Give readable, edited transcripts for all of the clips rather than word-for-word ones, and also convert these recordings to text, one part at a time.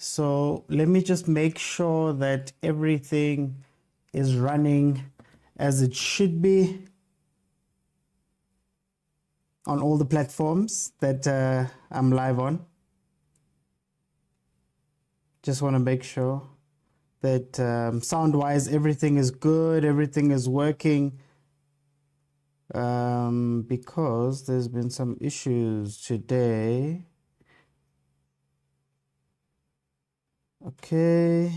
So let me just make sure that everything is running as it should be on all the platforms that I'm live on. Just want to make sure that sound-wise everything is good, everything is working, because there's been some issues today. Okay.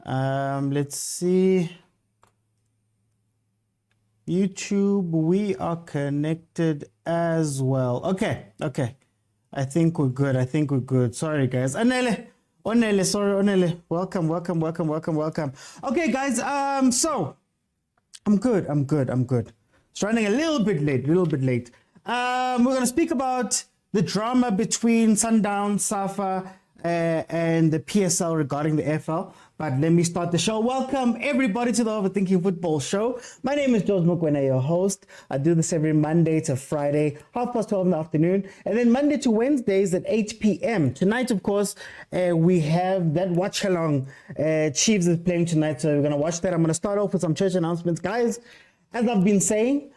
Let's see. YouTube, we are connected as well. Okay. I think we're good. Sorry, guys. Onele, sorry, Onele. Welcome. Okay, guys. So I'm good. It's running a little bit late. We're gonna speak about the drama between Sundown, Safa, and the PSL regarding the FL. But let me start the show. Welcome everybody to the Overthinking Football Show. My name is George Mokwena, your host. I do this every Monday to Friday, 12:30 in the afternoon, and then Monday to Wednesdays at 8 p.m. Tonight, of course, we have that watch along. Chiefs is playing tonight, so we're gonna watch that. I'm gonna start off with some church announcements, guys. As I've been saying,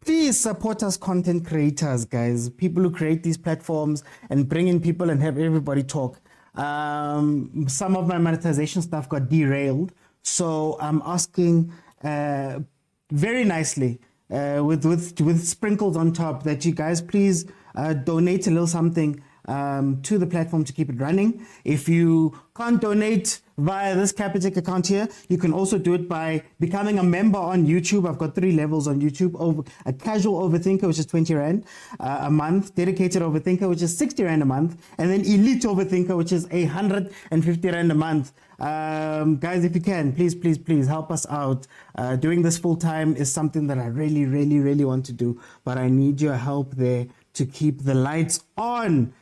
please support us content creators, guys. People who create these platforms and bring in people and have everybody talk. Some of my monetization stuff got derailed, so I'm asking very nicely with sprinkles on top that you guys please donate a little something to the platform to keep it running. If you can't donate via this Capitec account here, you can also do it by becoming a member on YouTube. I've got 3 levels on YouTube. A casual overthinker, which is 20 Rand a month, dedicated overthinker, which is 60 Rand a month, and then elite overthinker, which is 150 Rand a month. Guys, if you can, please help us out. Doing this full time is something that I really want to do, but I need your help there to keep the lights on.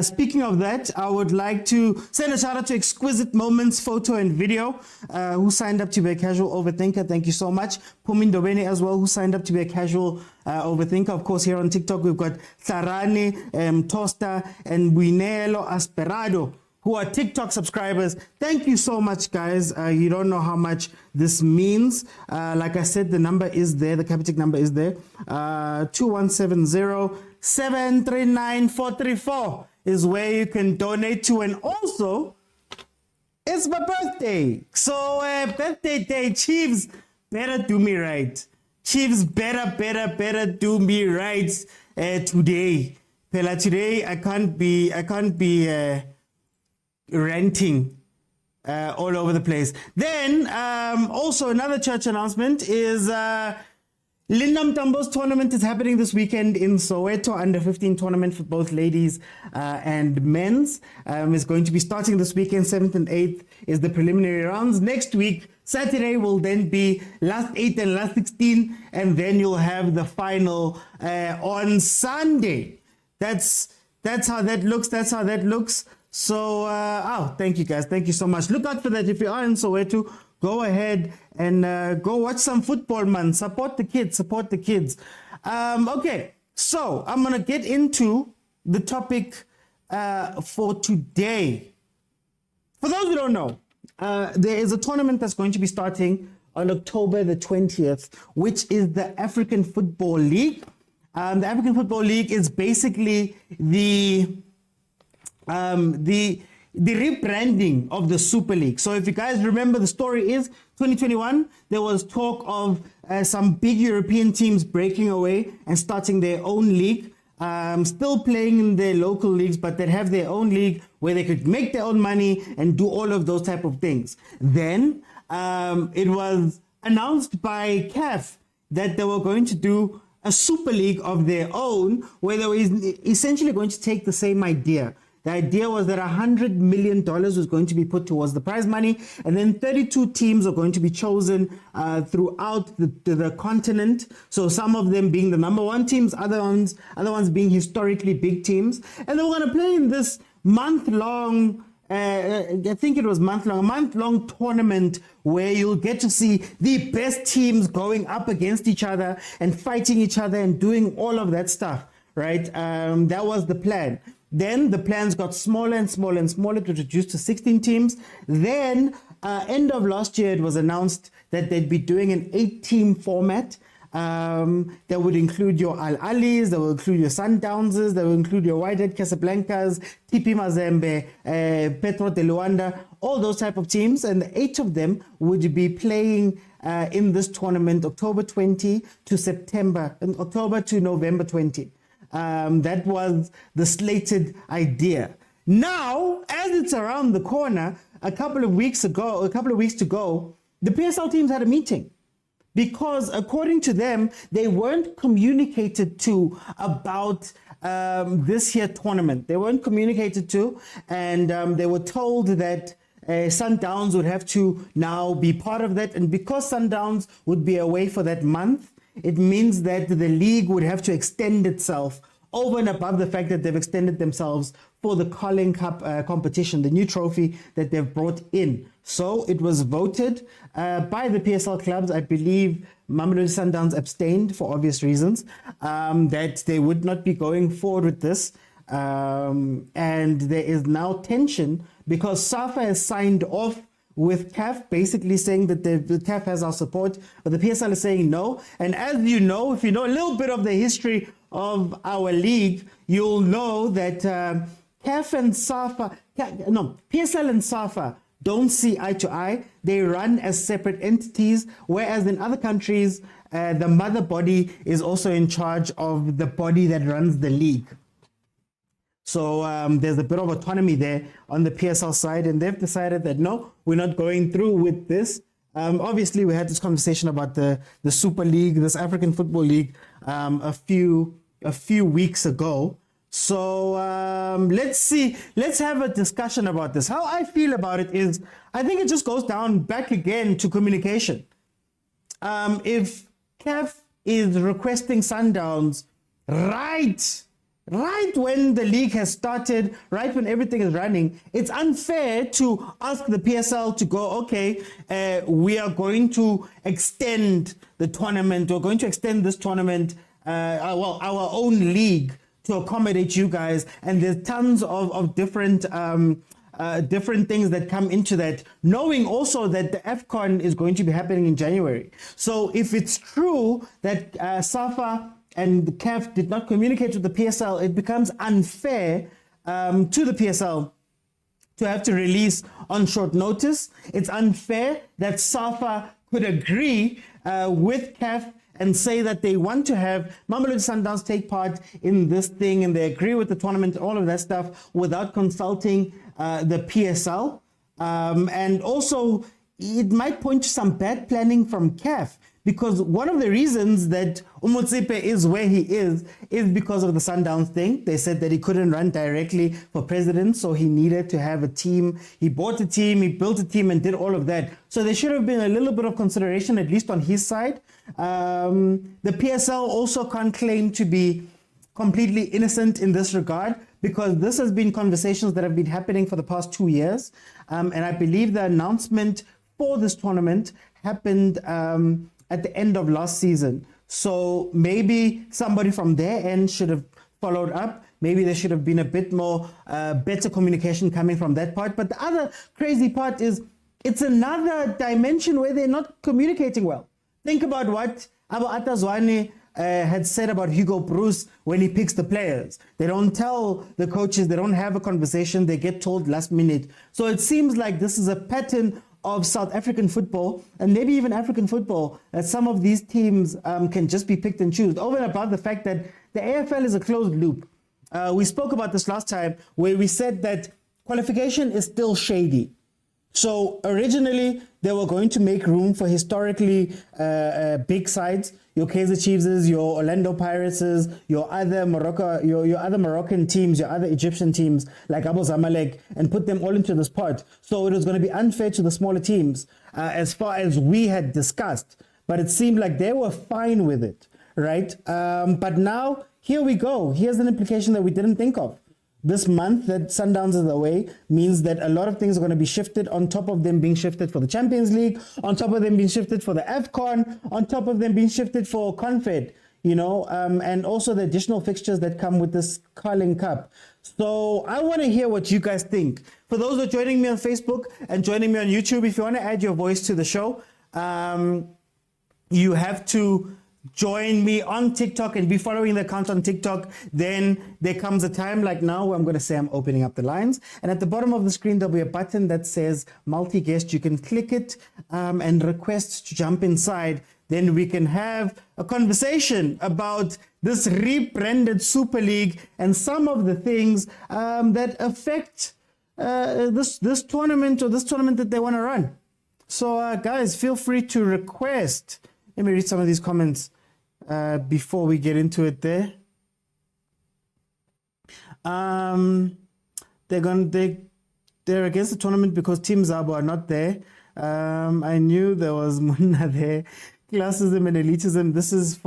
Speaking of that, I would like to send a shout out to Exquisite Moments Photo and Video, who signed up to be a casual overthinker. Thank you so much. Pumindo Bene as well, who signed up to be a casual overthinker. Of course, here on TikTok, we've got Sarani, Tosta, and Buinelo Asperado, who are TikTok subscribers. Thank you so much, guys. You don't know how much this means. Like I said, the number is there. The Capitec number is there. 2170 739 434 is where you can donate to. And also, it's my birthday. So birthday day, Chiefs better do me right. Chiefs better do me right today. Pela, today I can't be ranting all over the place. Then also another church announcement is Linda Mtambo's tournament is happening this weekend in Soweto. Under 15 tournament for both ladies and men's is going to be starting this weekend. 7th and 8th is the preliminary rounds. Next week, Saturday, will then be last 8 and last 16, and then you'll have the final on Sunday. That's how that looks. So, thank you guys. Thank you so much. Look out for that. If you are in Soweto, go ahead and go watch some football, man. Support the kids. Okay, so I'm going to get into the topic for today. For those who don't know, there is a tournament that's going to be starting on October the 20th, which is the African Football League. The African Football League is basically the rebranding of the Super League. So if you guys remember, the story is 2021, there was talk of some big European teams breaking away and starting their own league, still playing in their local leagues, but they'd have their own league where they could make their own money and do all of those type of things. Then it was announced by CAF that they were going to do a Super League of their own, where they were essentially going to take the same idea. The idea was that $100 million was going to be put towards the prize money, and then 32 teams are going to be chosen throughout the continent. So some of them being the number 1 teams, other ones being historically big teams. And they were going to play in this month-long, I think it was a month-long tournament where you'll get to see the best teams going up against each other and fighting each other and doing all of that stuff. right? That was the plan. Then the plans got smaller and smaller and smaller to reduce to 16 teams. Then, end of last year, it was announced that they'd be doing an 8-team format. That would include your Al Alis, that will include your Sundownses, that will include your Whitehead Casablancas, TP Mazembe, Petro de Luanda, all those type of teams, and the 8 of them would be playing in this tournament, October 20 to September, and October to November 20. That was the slated idea. Now, as it's around the corner, a couple of weeks to go, the PSL teams had a meeting. Because according to them, they weren't communicated to about this year tournament. They weren't communicated to, and they were told that Sundowns would have to now be part of that. And because Sundowns would be away for that month, it means that the league would have to extend itself over and above the fact that they've extended themselves for the Carling Cup competition, the new trophy that they've brought in. So it was voted by the PSL clubs. I believe Mamelodi Sundowns abstained for obvious reasons, that they would not be going forward with this. And there is now tension because SAFA has signed off with CAF, basically saying that the CAF has our support, but the PSL is saying no. And as you know, if you know a little bit of the history of our league, you'll know that CAF and SAFA, PSL and SAFA don't see eye to eye. They run as separate entities, whereas in other countries, the mother body is also in charge of the body that runs the league. So there's a bit of autonomy there on the PSL side, and they've decided that no, we're not going through with this. Obviously, we had this conversation about the Super League, this African Football League, a few weeks ago. So let's have a discussion about this. How I feel about it is, I think it just goes back again to communication. If CAF is requesting Sundowns right when the league has started, right when everything is running, it's unfair to ask the PSL to go, okay, we are going to extend the tournament, we're going to extend this tournament, our own league, to accommodate you guys. And there's tons of different different things that come into that, knowing also that the AFCON is going to be happening in January. So if it's true that SAFA and the CAF did not communicate with the PSL, it becomes unfair to the PSL to have to release on short notice. It's unfair that SAFA could agree with CAF and say that they want to have Mamelodi Sundowns take part in this thing, and they agree with the tournament, all of that stuff, without consulting the PSL. And also, it might point to some bad planning from CAF, because one of the reasons that Umotsepe is where he is because of the Sundowns thing. They said that he couldn't run directly for president, so he needed to have a team. He bought a team, he built a team, and did all of that. So there should have been a little bit of consideration, at least on his side. The PSL also can't claim to be completely innocent in this regard, because this has been conversations that have been happening for the past 2 years. And I believe the announcement for this tournament happened at the end of last season. So maybe somebody from their end should have followed up. Maybe there should have been a bit more better communication coming from that part. But the other crazy part is, it's another dimension where they're not communicating well. Think about what Abu Atazwani had said about Hugo Bruce when he picks the players. They don't tell the coaches, they don't have a conversation, they get told last minute. So it seems like this is a pattern of South African football, and maybe even African football, that some of these teams can just be picked and chosen, over and above the fact that the AFL is a closed loop. We spoke about this last time, where we said that qualification is still shady. So originally, they were going to make room for historically big sides, your Kaizer Chiefs, your Orlando Pirates, your other Moroccan teams, your other Egyptian teams like Abu Zamalek, and put them all into this pot. So it was going to be unfair to the smaller teams, as far as we had discussed. But it seemed like they were fine with it, right? But now, here we go. Here's an implication that we didn't think of. This month that Sundowns is away means that a lot of things are going to be shifted, on top of them being shifted for the Champions League, on top of them being shifted for the AFCON, on top of them being shifted for Confed. and also the additional fixtures that come with this Carling Cup. So I want to hear what you guys think. For those who are joining me on Facebook and joining me on YouTube, if you want to add your voice to the show, you have to join me on TikTok and be following the account on TikTok. Then there comes a time like now where I'm going to say I'm opening up the lines. And at the bottom of the screen, there'll be a button that says multi-guest. You can click it and request to jump inside. Then we can have a conversation about this rebranded Super League and some of the things that affect this tournament or this tournament that they want to run. So guys, feel free to request. Let me read some of these comments before we get into it there. They're against the tournament because Team Zabo are not there. I knew there was Munna there. Classism and elitism. This is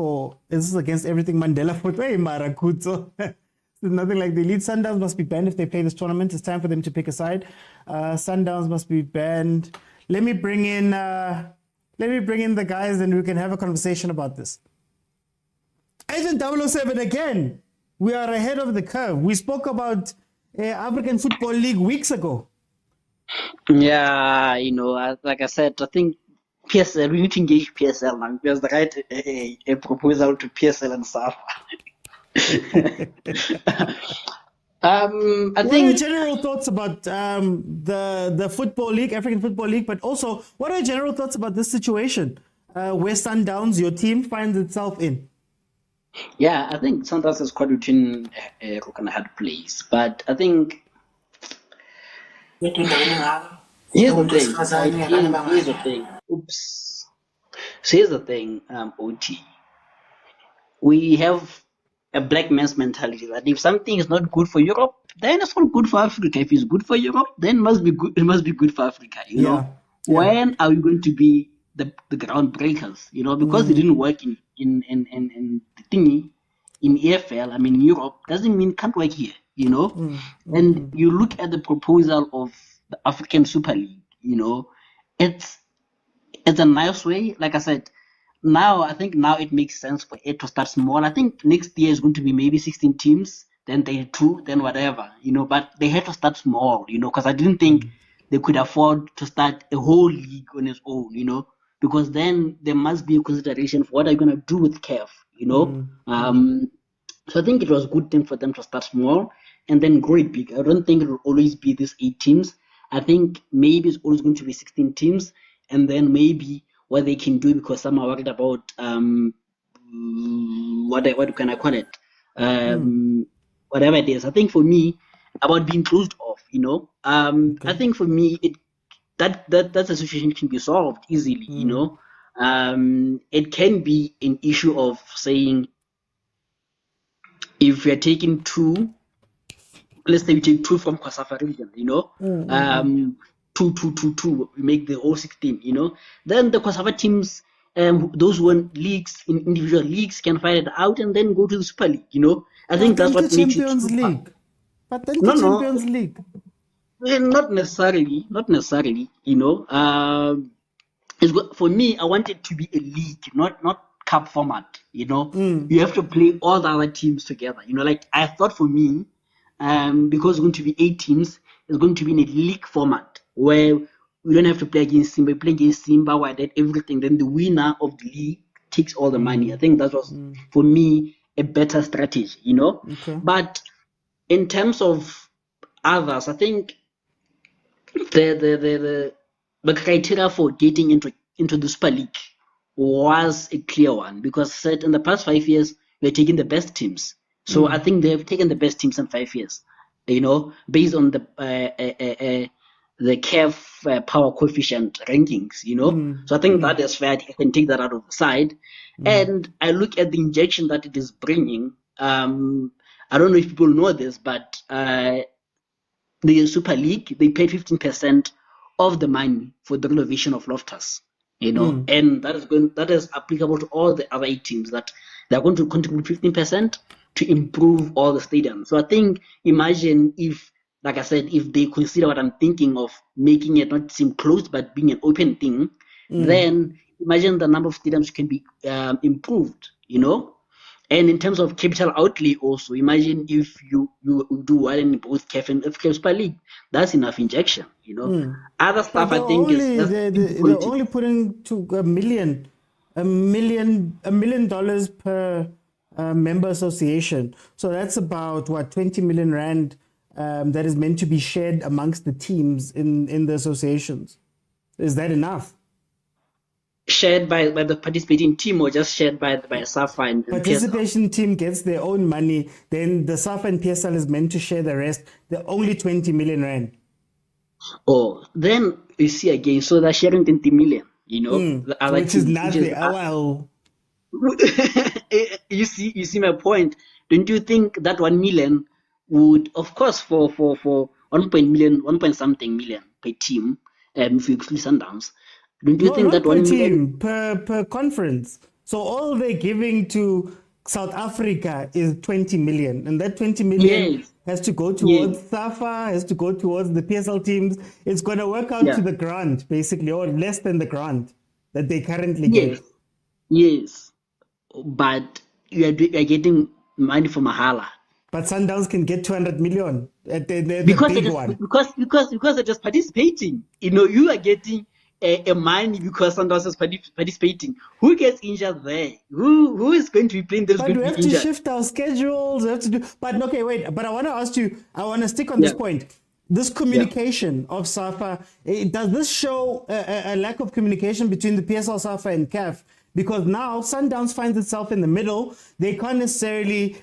against everything Mandela fought. Hey, Marakuto. There's nothing like the elite. Sundowns must be banned if they play this tournament. It's time for them to pick a side. Sundowns must be banned. Let me bring in the guys and we can have a conversation about this. Agent 007 again. We are ahead of the curve. We spoke about African Football League weeks ago. Yeah, like I said, I think PSL, we need to engage PSL now. There's the right a proposal to PSL and SAFA. What are your general thoughts about the Football League, African Football League, but also what are your general thoughts about this situation where Sundowns, your team, finds itself in? Yeah, I think Sundowns is quite routine kind of hard place, but I think here's the thing. Oops. So here's the thing, OT. We have a black man's mentality that if something is not good for Europe, then it's not good for Africa. If it's good for Europe, then it must be good for Africa. You know, when are we going to be the groundbreakers? Because it didn't work in the thingy in EFL. I mean, in Europe doesn't mean it can't work here. And you look at the proposal of the African Super League. It's a nice way. Like I said. I think now it makes sense for it to start small. I think next year is going to be maybe 16 teams, then 32, then whatever, but they had to start small, because I didn't think they could afford to start a whole league on its own, because then there must be a consideration for what are you going to do with CAF, So I think it was a good thing for them to start small and then grow it big. I don't think it will always be these 8 teams. I think maybe it's always going to be 16 teams, and then maybe what they can do, because some are worried about what can I call it, whatever it is. I think for me, about being closed off, I think for me that a situation can be solved easily. It can be an issue of saying if we are taking 2, let's say we take 2 from Kwasafa region, 2, we make the whole 16, Then the Kwasafa teams, those who won leagues in individual leagues can fight it out and then go to the Super League, I think that's what makes it Champions League. But then the Champions League. Not necessarily, for me, I want it to be a league, not cup format, You have to play all the other teams together, like I thought for me, because it's going to be 8 teams, it's going to be in a league format where we don't have to play against Simba. We play against Simba, where that everything. Then the winner of the league takes all the money. I think that was for me a better strategy, Okay. But in terms of others, I think the criteria for getting into the Super League was a clear one, because said in the past 5 years we're taking the best teams. So I think they've taken the best teams in 5 years, based on the CAF power coefficient rankings, So I think that is fair. I can take that out of the side. And I look at the injection that it is bringing. I don't know if people know this, but the Super League, they paid 15% of the money for the renovation of Loftus, and that is applicable to all the other 8 teams, that they're going to contribute 15% to improve all the stadiums. So I think, imagine if, like I said, if they consider what I'm thinking of, making it not seem closed but being an open thing, then imagine the number of stadiums can be improved, And in terms of capital outlay, also imagine if you do well in both CAF and FK Super League, that's enough injection. Other But stuff I think is just simply they're politics. only putting to $1 million per member association. So that's about what 20 million rand that is meant to be shared amongst the teams in the associations. Is that enough? Shared by the participating team or just shared by SAFA and PSL? Participation team gets their own money, then the SAF and PSL is meant to share the rest. The only 20 million rand. Oh, then you see again, so they're sharing 20 million, the other Which is teams, which is nothing. Well, you see my point. Don't you think that 1 million would, of course, for 1 point something million per team, if you exclude Sundowns, don't you no, think not that per 1 million? team, per conference. So all they're giving to South Africa is 20 million. And that 20 million Yes, has to go towards yes, SAFA, has to go towards the PSL teams. It's going to work out to yeah, the grant, basically, or less than the grant that they currently yes, get. yes. But you are getting money from Mahala. But Sundowns can get 200 million at the Because they big just one. because they're just participating. You are getting a money because Sundowns is participating. Who gets injured there? Who is going to be playing? That's But going we to be have to injured. shift our schedules. We have to do. But okay, wait. But I want to ask you. I want to stick on this Yeah, point. This yeah. communication of SAFA, does this show a lack of communication between the PSL, SAFA, and CAF? Because now Sundowns finds itself in the middle. They can't necessarily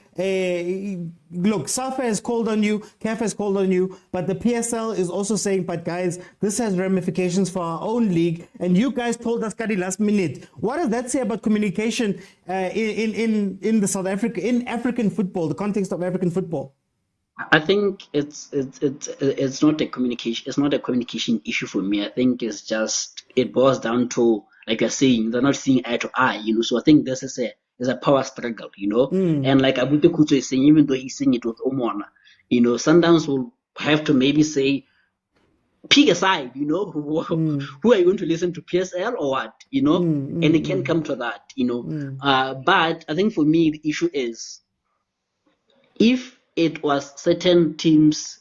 look. SAFA has called on you, CAF has called on you, but the PSL is also saying, "But guys, this has ramifications for our own league, and you guys told us Kadi last minute." What does that say about communication in the in African football, the context of African football? I think it's not a communication. It's not a communication issue for me. I think it boils down to, like you're saying, they're not seeing eye to eye. So I think this is a power struggle. And like Abute Kuto is saying, even though he's saying it with Omwana, Sundowns will have to maybe say, pick a side. Who are you going to listen to, PSL or what? And it can come to that. But I think for me the issue is, if it was certain teams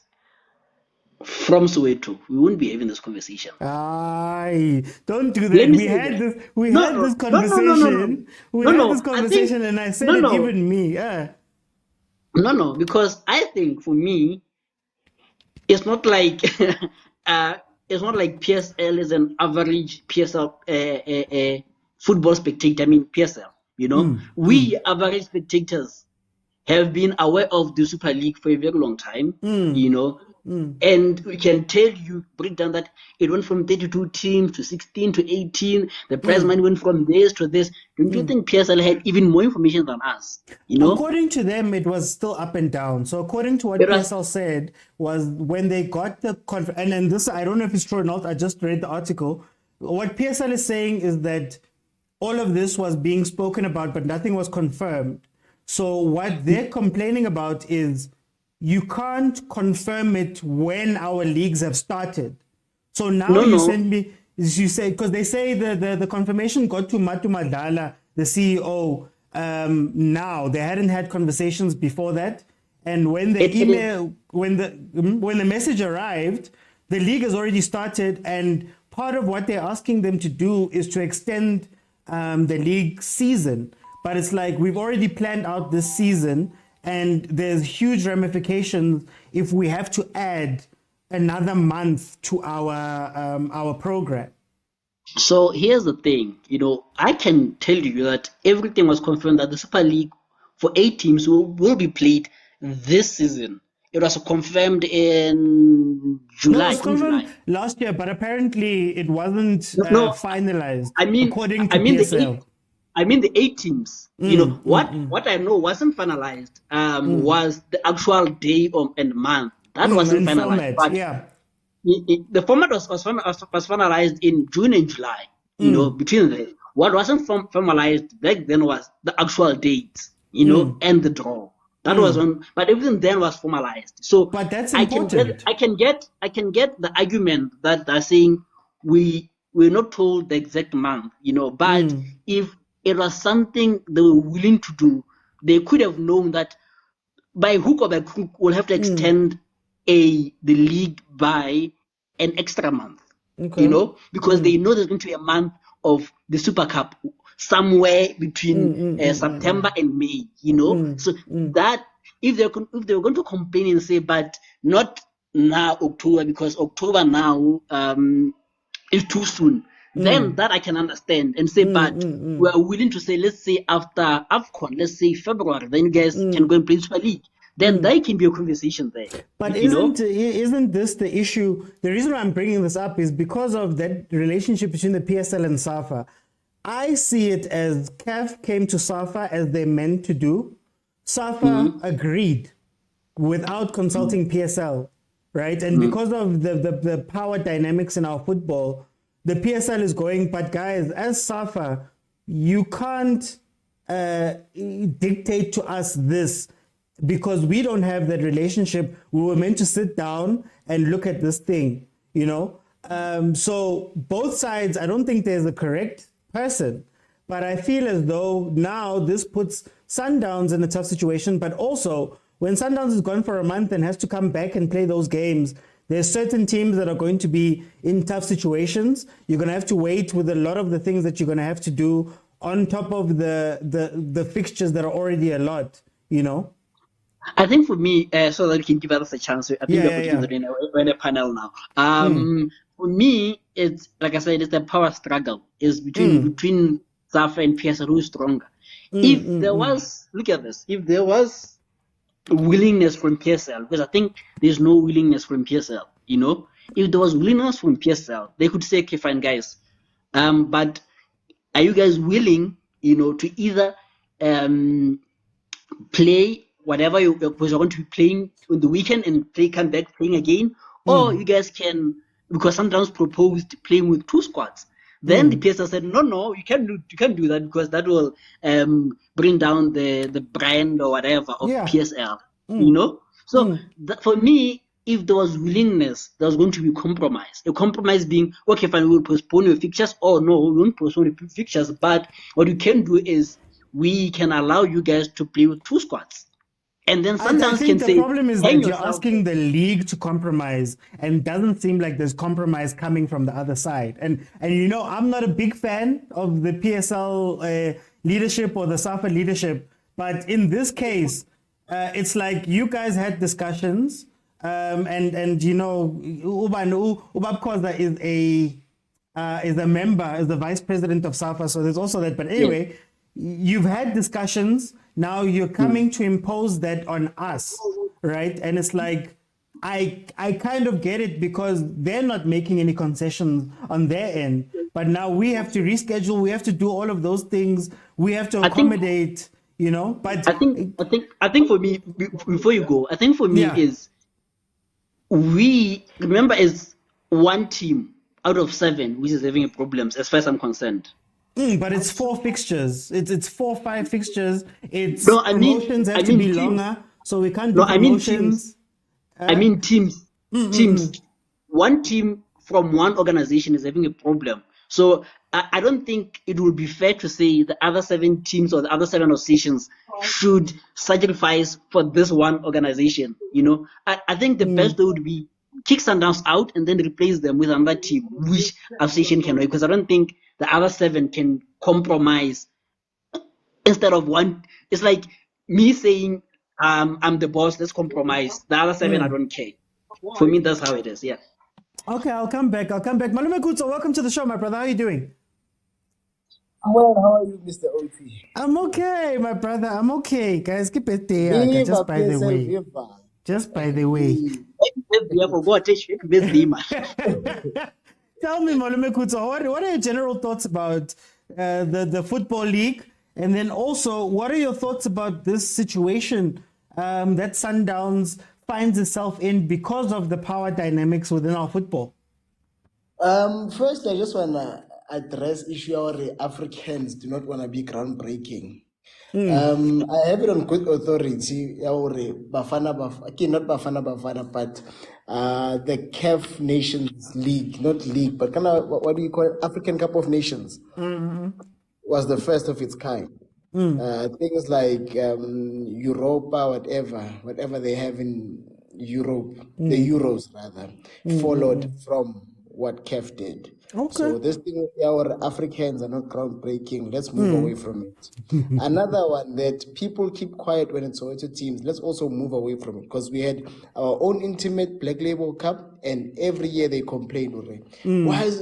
from Soweto, we wouldn't be having this conversation. Aye, don't do Let that. me say that. We No, had no, this no, no, no, no, no, conversation. We no, had this no. I think conversation, and I said no, it. no, Even me. no, no. Because I think for me, it's not like uh, it's not like PSL is an average PSL football spectator. I mean PSL. We average spectators have been aware of the Super League for a very long time, and we can break down that it went from 32 teams to 16 to 18. The prize money went from this to this. Don't you think PSL had even more information than us? According to them, it was still up and down. So according to what It was, PSL said was when they got the and this I don't know if it's true or not. I just read the article. What PSL is saying is that all of this was being spoken about, but nothing was confirmed. So what they're complaining about is you can't confirm it when our leagues have started. So now no, you no. send me, you say, because they say the confirmation got to Matu Madala, the CEO. Now they hadn't had conversations before that, and when the It is. email, when the message arrived, the league has already started, and part of what they're asking them to do is to extend the league season. But it's like we've already planned out this season, and there's huge ramifications if we have to add another month to our program. So here's the thing. I can tell you that everything was confirmed that the Super League for 8 teams will be played this season. It was confirmed in No, it July. was In confirmed July. last year, but apparently it wasn't No, no, finalized I mean, according I to mean the eight. PSL. I mean the 8 teams. What I know wasn't finalized. Was the actual day and month that wasn't And finalized. format, But yeah. the format was finalized in June and July. Between what wasn't formalized back then was the actual dates. And the draw. That was on, but everything then was formalized. So But that's I can get, important. I can get, I can get the argument that they're saying we're not told the exact month. But if it was something they were willing to do they could have known that by hook or by crook, we'll have to extend the league by an extra month. Okay. Because they know there's going to be a month of the Super Cup somewhere between September and May. So that if they were going to complain and say, but not now October, because October now is too soon, then that I can understand and say, but we are willing to say, let's say after AFCON, let's say February, then you guys can go and play Super League. Then there can be a conversation there. But isn't this the issue? The reason why I'm bringing this up is because of that relationship between the PSL and SAFA. I see it as CAF came to SAFA as they meant to do. SAFA agreed without consulting PSL, right? And because of the power dynamics in our football, the PSL is going, but guys, as SAFA, you can't dictate to us this, because we don't have that relationship. We were meant to sit down and look at this thing, so both sides, I don't think there's a correct person, but I feel as though now this puts Sundowns in a tough situation. But also, when Sundowns is gone for a month and has to come back and play those games, there's certain teams that are going to be in tough situations. You're going to have to wait with a lot of the things that you're going to have to do on top of the fixtures that are already a lot, I think for me, so that we can give others a chance, I think we're putting in a panel now. For me, it's like I said, it's the power struggle. It's between SAFA and PSL, who is stronger. If there was, look at this, if there was willingness from PSL, because I think there's no willingness from PSL, if there was willingness from PSL, they could say, okay, fine, guys, but are you guys willing, to either play whatever you're going to be playing on the weekend and come back playing again, or you guys can, because Sundowns proposed playing with 2 squads. Then the PSL said, no, you can't do that, because that will bring down the brand or whatever of PSL. So for me, if there was willingness, there was going to be compromise. A compromise being, okay, fine, we will postpone your fixtures, or no, we won't postpone the fixtures, but what we can do is we can allow you guys to play with 2 squads. And then sometimes I think the problem is that you're asking the league to compromise, and it doesn't seem like there's compromise coming from the other side. And I'm not a big fan of the PSL leadership or the SAFA leadership, but in this case, it's like you guys had discussions, and Ubab Khoza is a member, is the vice president of SAFA, so there's also that. But anyway, you've had discussions. Now you're coming to impose that on us, right? And it's like, I kind of get it, because they're not making any concessions on their end. But now we have to reschedule. We have to do all of those things. We have to accommodate, But I think for me, before you go, I think for me is, we remember as one team out of 7 which is having problems, as far as I'm concerned. But it's 4 fixtures. It's 4-5 fixtures. Promotions have to be longer, so we can't do promotions. I mean teams. Teams. One team from one organization is having a problem. So I don't think it would be fair to say the other 7 teams or the other 7 associations should sacrifice for this one organization. I think the best way would be kick Sundowns out and then replace them with another team, which association can, because I don't think the other 7 can compromise instead of one. It's like me saying, I'm the boss, let's compromise. The other 7, I don't care. For me, that's how it is, yeah. Okay, I'll come back. Malume Kutso, welcome to the show, my brother. How are you doing? Well, how are you, Mr. OT? I'm okay, my brother. I'm okay. Guys, keep it there. Just by the way. Tell me, Malume Kutso, what are your general thoughts about the Football League? And then also, what are your thoughts about this situation that Sundowns finds itself in because of the power dynamics within our football? First, I just want to address issue where Africans do not want to be groundbreaking. I have it on good authority, not Bafana, but the CAF Nations League, not league, but kind of, what do you call it? African Cup of Nations was the first of its kind. Things like Europa, whatever they have in Europe, the Euros rather, followed from what CAF did. Okay. So this thing with our Africans are not groundbreaking. Let's move away from it. Another one that people keep quiet when it's Soweto teams. Let's also move away from it because we had our own intimate Black Label Cup, and every year they complain. Why is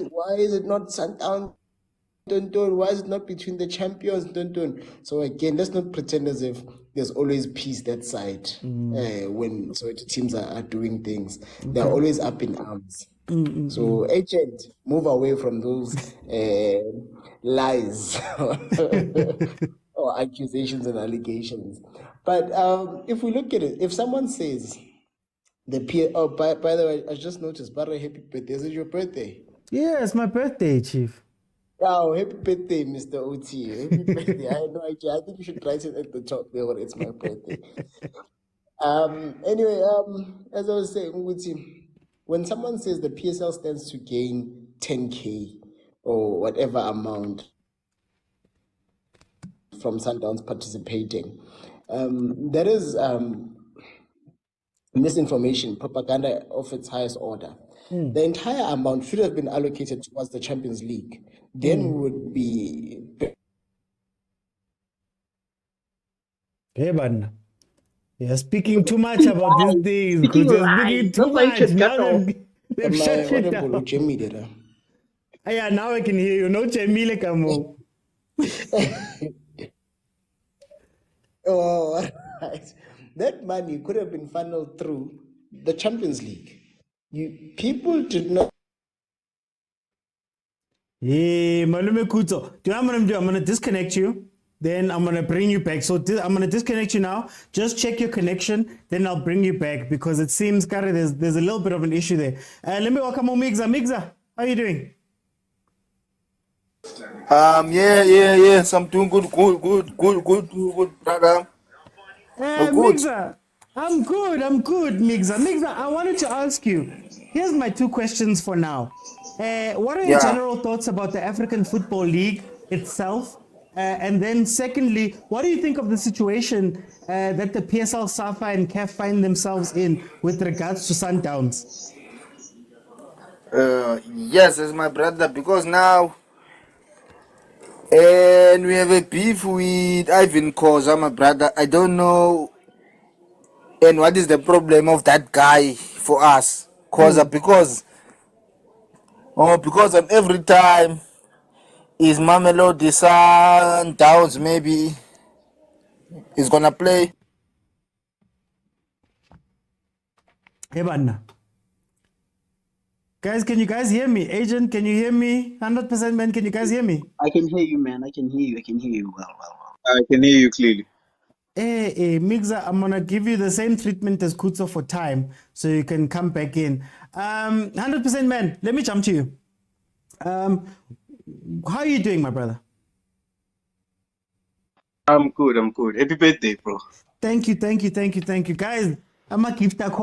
it not Sundown? Why is it not between the champions? So again, let's not pretend as if there's always peace that side when Soweto teams are doing things. They're always up in arms. So agent, move away from those lies or accusations and allegations. But if we look at it, if someone says by the way, I just noticed, Barra, happy birthday. Is it your birthday? Yeah, it's my birthday, Chief. Oh, happy birthday, Mr. OT. Happy birthday. I had no idea. I think you should write it at the top there, or it's my birthday. Anyway, as I was saying, Uti, when someone says the PSL stands to gain 10K or whatever amount from Sundowns participating, that is misinformation, propaganda of its highest order. The entire amount should have been allocated towards the Champions League. Then we would be. Hey, man. You're speaking too much about these things. Speaking You're lies. speaking too That's why you much. should Now cut off. they've shut you down. Yeah, now I can hear you. No Chemile Kamo. Oh, right. That money could have been funneled through the Champions League. People did not. Hey, Malume Kuto. Do you know what I'm going to do? I'm going to disconnect you. Then I'm going to bring you back. So I'm going to disconnect you now. Just check your connection. Then I'll bring you back because it seems, Kare, there's a little bit of an issue there. Let me welcome Migza. Migza, how are you doing? Yes, I'm doing good, brother. Good. Migza, I'm good, Migza. Migza, I wanted to ask you, here's my two questions for now. What are your Yeah. general thoughts about the African Football League itself? And then secondly, what do you think of the situation that the PSL, SAFA and CAF find themselves in with regards to Sundowns? Yes, as my brother, because now and we have a beef with Ivan Koza, my brother. I don't know, and what is the problem of that guy for us, Koza? Because on every time is Mamelodi Sundowns maybe is gonna play. Hey, man. Guys, can you guys hear me? Agent, can you hear me? 100% man, can you guys hear me? I can hear you, man. I can hear you well. I can hear you clearly. Hey, Migza, I'm gonna give you the same treatment as Kutso for time, so you can come back in. 100% man, let me jump to you. How are you doing, my brother? I'm good. Happy birthday, bro. Thank you. Guys, I'm a gift anyway,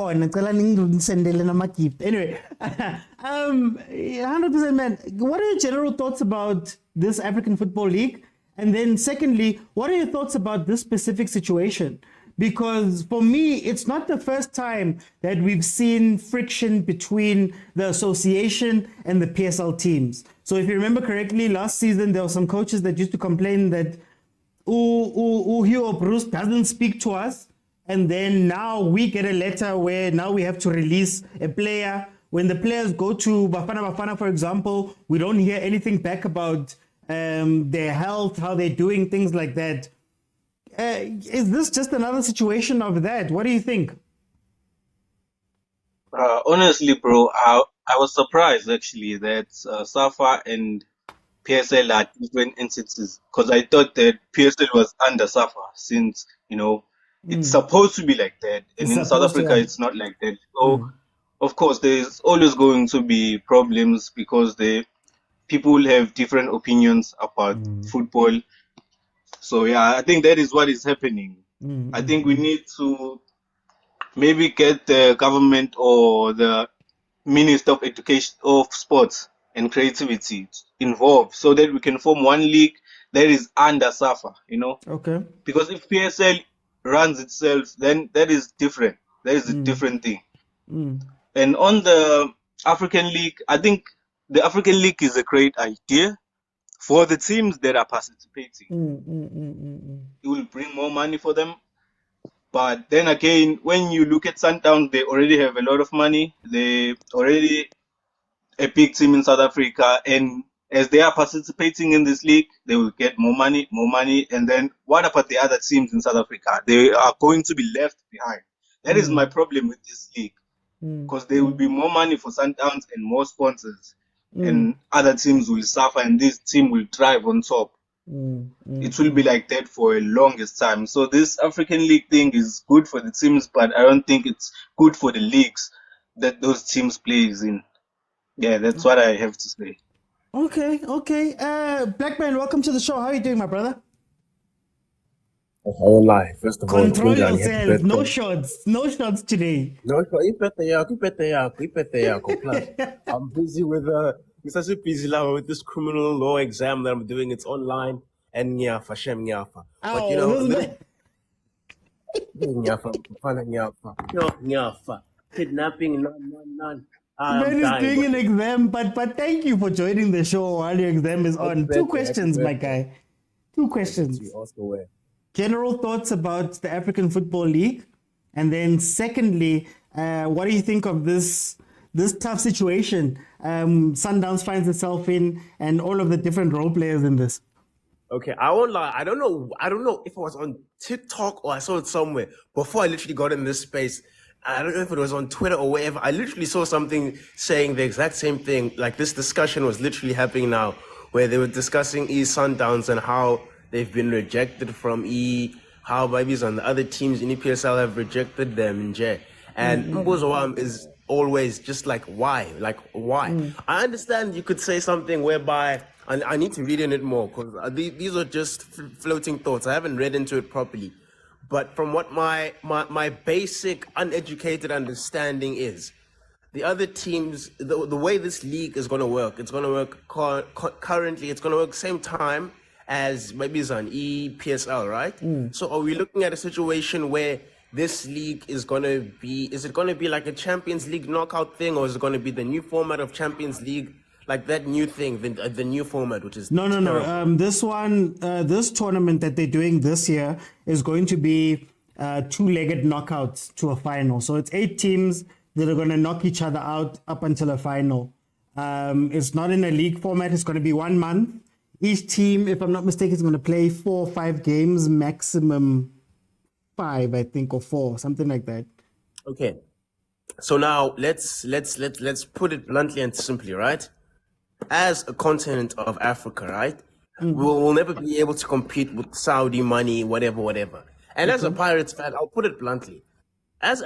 100% man, what are your general thoughts about this African Football League? And then secondly, what are your thoughts about this specific situation? Because for me, it's not the first time that we've seen friction between the association and the PSL teams. So if you remember correctly, last season, there were some coaches that used to complain that Hugh Bruce doesn't speak to us. And then now we get a letter where now we have to release a player. When the players go to Bafana, for example, we don't hear anything back about their health, how they're doing, things like that. Is this just another situation of that? What do you think? Honestly, bro, I was surprised actually that SAFA and PSL are different entities because I thought that PSL was under SAFA since, it's supposed to be like that. And It's in South supposed to, Africa, yeah. it's not like that. So, of course, there's always going to be problems because people have different opinions about football. So, yeah, I think that is what is happening. I think we need to maybe get the government or the Minister of Education of Sports and Creativity involved so that we can form one league that is under SAFA, Okay. because if PSL runs itself, then that is different. That is a different thing. And on the African League, I think the African League is a great idea for the teams that are participating. It will bring more money for them. But then again, when you look at Sundowns, they already have a lot of money. They already a big team in South Africa, and as they are participating in this league, they will get more money. And then what about the other teams in South Africa? They are going to be left behind. That is my problem with this league, because there will be more money for Sundowns and more sponsors, and other teams will suffer, and this team will thrive on top. It will be like that for a longest time. So this African League thing is good for the teams, but I don't think it's good for the leagues that those teams plays in. Yeah, that's what I have to say. Okay. Blackman, welcome to the show. How are you doing, my brother? I won't lie. First of all, Control Kunjani, happy yourself. birthday. No shots today. No, plus. I'm busy with I'm such busy now with this criminal law exam that I'm doing. It's online and nyafa, shem nyafa. But you know, nyafa, nyafa, kidnapping, none. Ben is doing an exam, but thank you for joining the show while your exam is on. Two questions, my guy. Two questions. Ask away. General thoughts about the African Football League, and then secondly, what do you think of this tough situation Sundowns finds itself in, and all of the different role players in this? Okay, I won't lie. I don't know if it was on TikTok or I saw it somewhere before I literally got in this space. I don't know if it was on Twitter or wherever. I literally saw something saying the exact same thing. Like this discussion was literally happening now, where they were discussing Sundowns and how they've been rejected from how babies on the other teams in EPSL have rejected them. And Mbuzowam is always just like, why? I understand you could say something whereby, and I need to read in it more because these are just floating thoughts. I haven't read into it properly. But from what my basic uneducated understanding is, the other teams, the way this league is going to work, it's going to work currently, it's going to work same time as maybe it's on EPSL, right? So are we looking at a situation where this league is it going to be like a Champions League knockout thing, or is it going to be the new format of Champions League? Like that new thing, the new format, which is no. This tournament that they're doing this year is going to be two-legged knockouts to a final. So it's 8 teams that are going to knock each other out up until a final. It's not in a league format. It's going to be 1 month. Each team, if I'm not mistaken, is going to play 4 or 5 games, maximum 5, I think, or 4, something like that. Okay. So now let's put it bluntly and simply, right? As a continent of Africa, right? We'll never be able to compete with Saudi money, whatever. And as a Pirates fan, I'll put it bluntly. As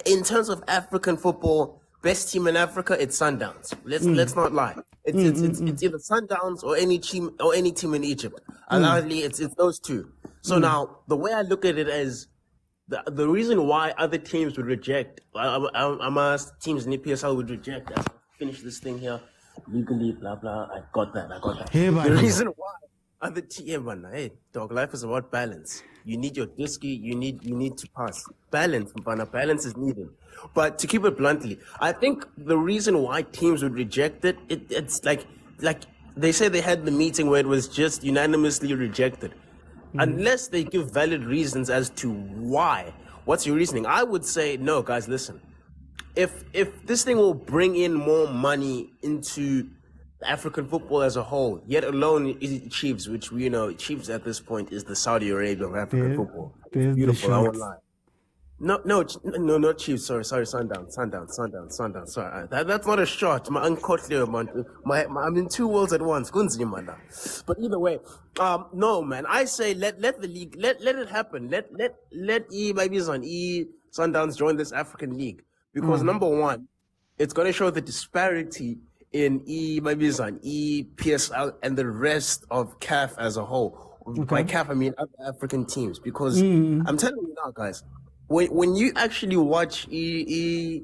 in terms of African football, best team in Africa, it's Sundowns. Let's not lie. It's either Sundowns or any team in Egypt. Allegedly, it's those two. So now the way I look at it is the reason why other teams would reject, I'm asked teams in EPSL would reject. I'll finish this thing here. Legally, blah blah. I got that. Hey, the reason why other hey dog, life is about balance. You need your disky. You need to pass. Balance is needed. But to keep it bluntly, I think the reason why teams would reject it's like they say they had the meeting where it was just unanimously rejected, unless they give valid reasons as to why. What's your reasoning? I would say no, guys. Listen. If this thing will bring in more money into African football as a whole, yet alone Chiefs, which we know Chiefs at this point is the Saudi Arabia of African football. Beautiful, I won't lie. No, not Chiefs. Sorry, Sundowns. Sorry, that's not a shot. My unclear man. I'm in 2 worlds at once. But either way, no man. I say let the league let it happen. Let maybe on Sundowns join this African league. Because number one, it's going to show the disparity in EPSL and the rest of CAF as a whole. Okay. By CAF, I mean other African teams. Because I'm telling you now, guys, when you actually watch CAF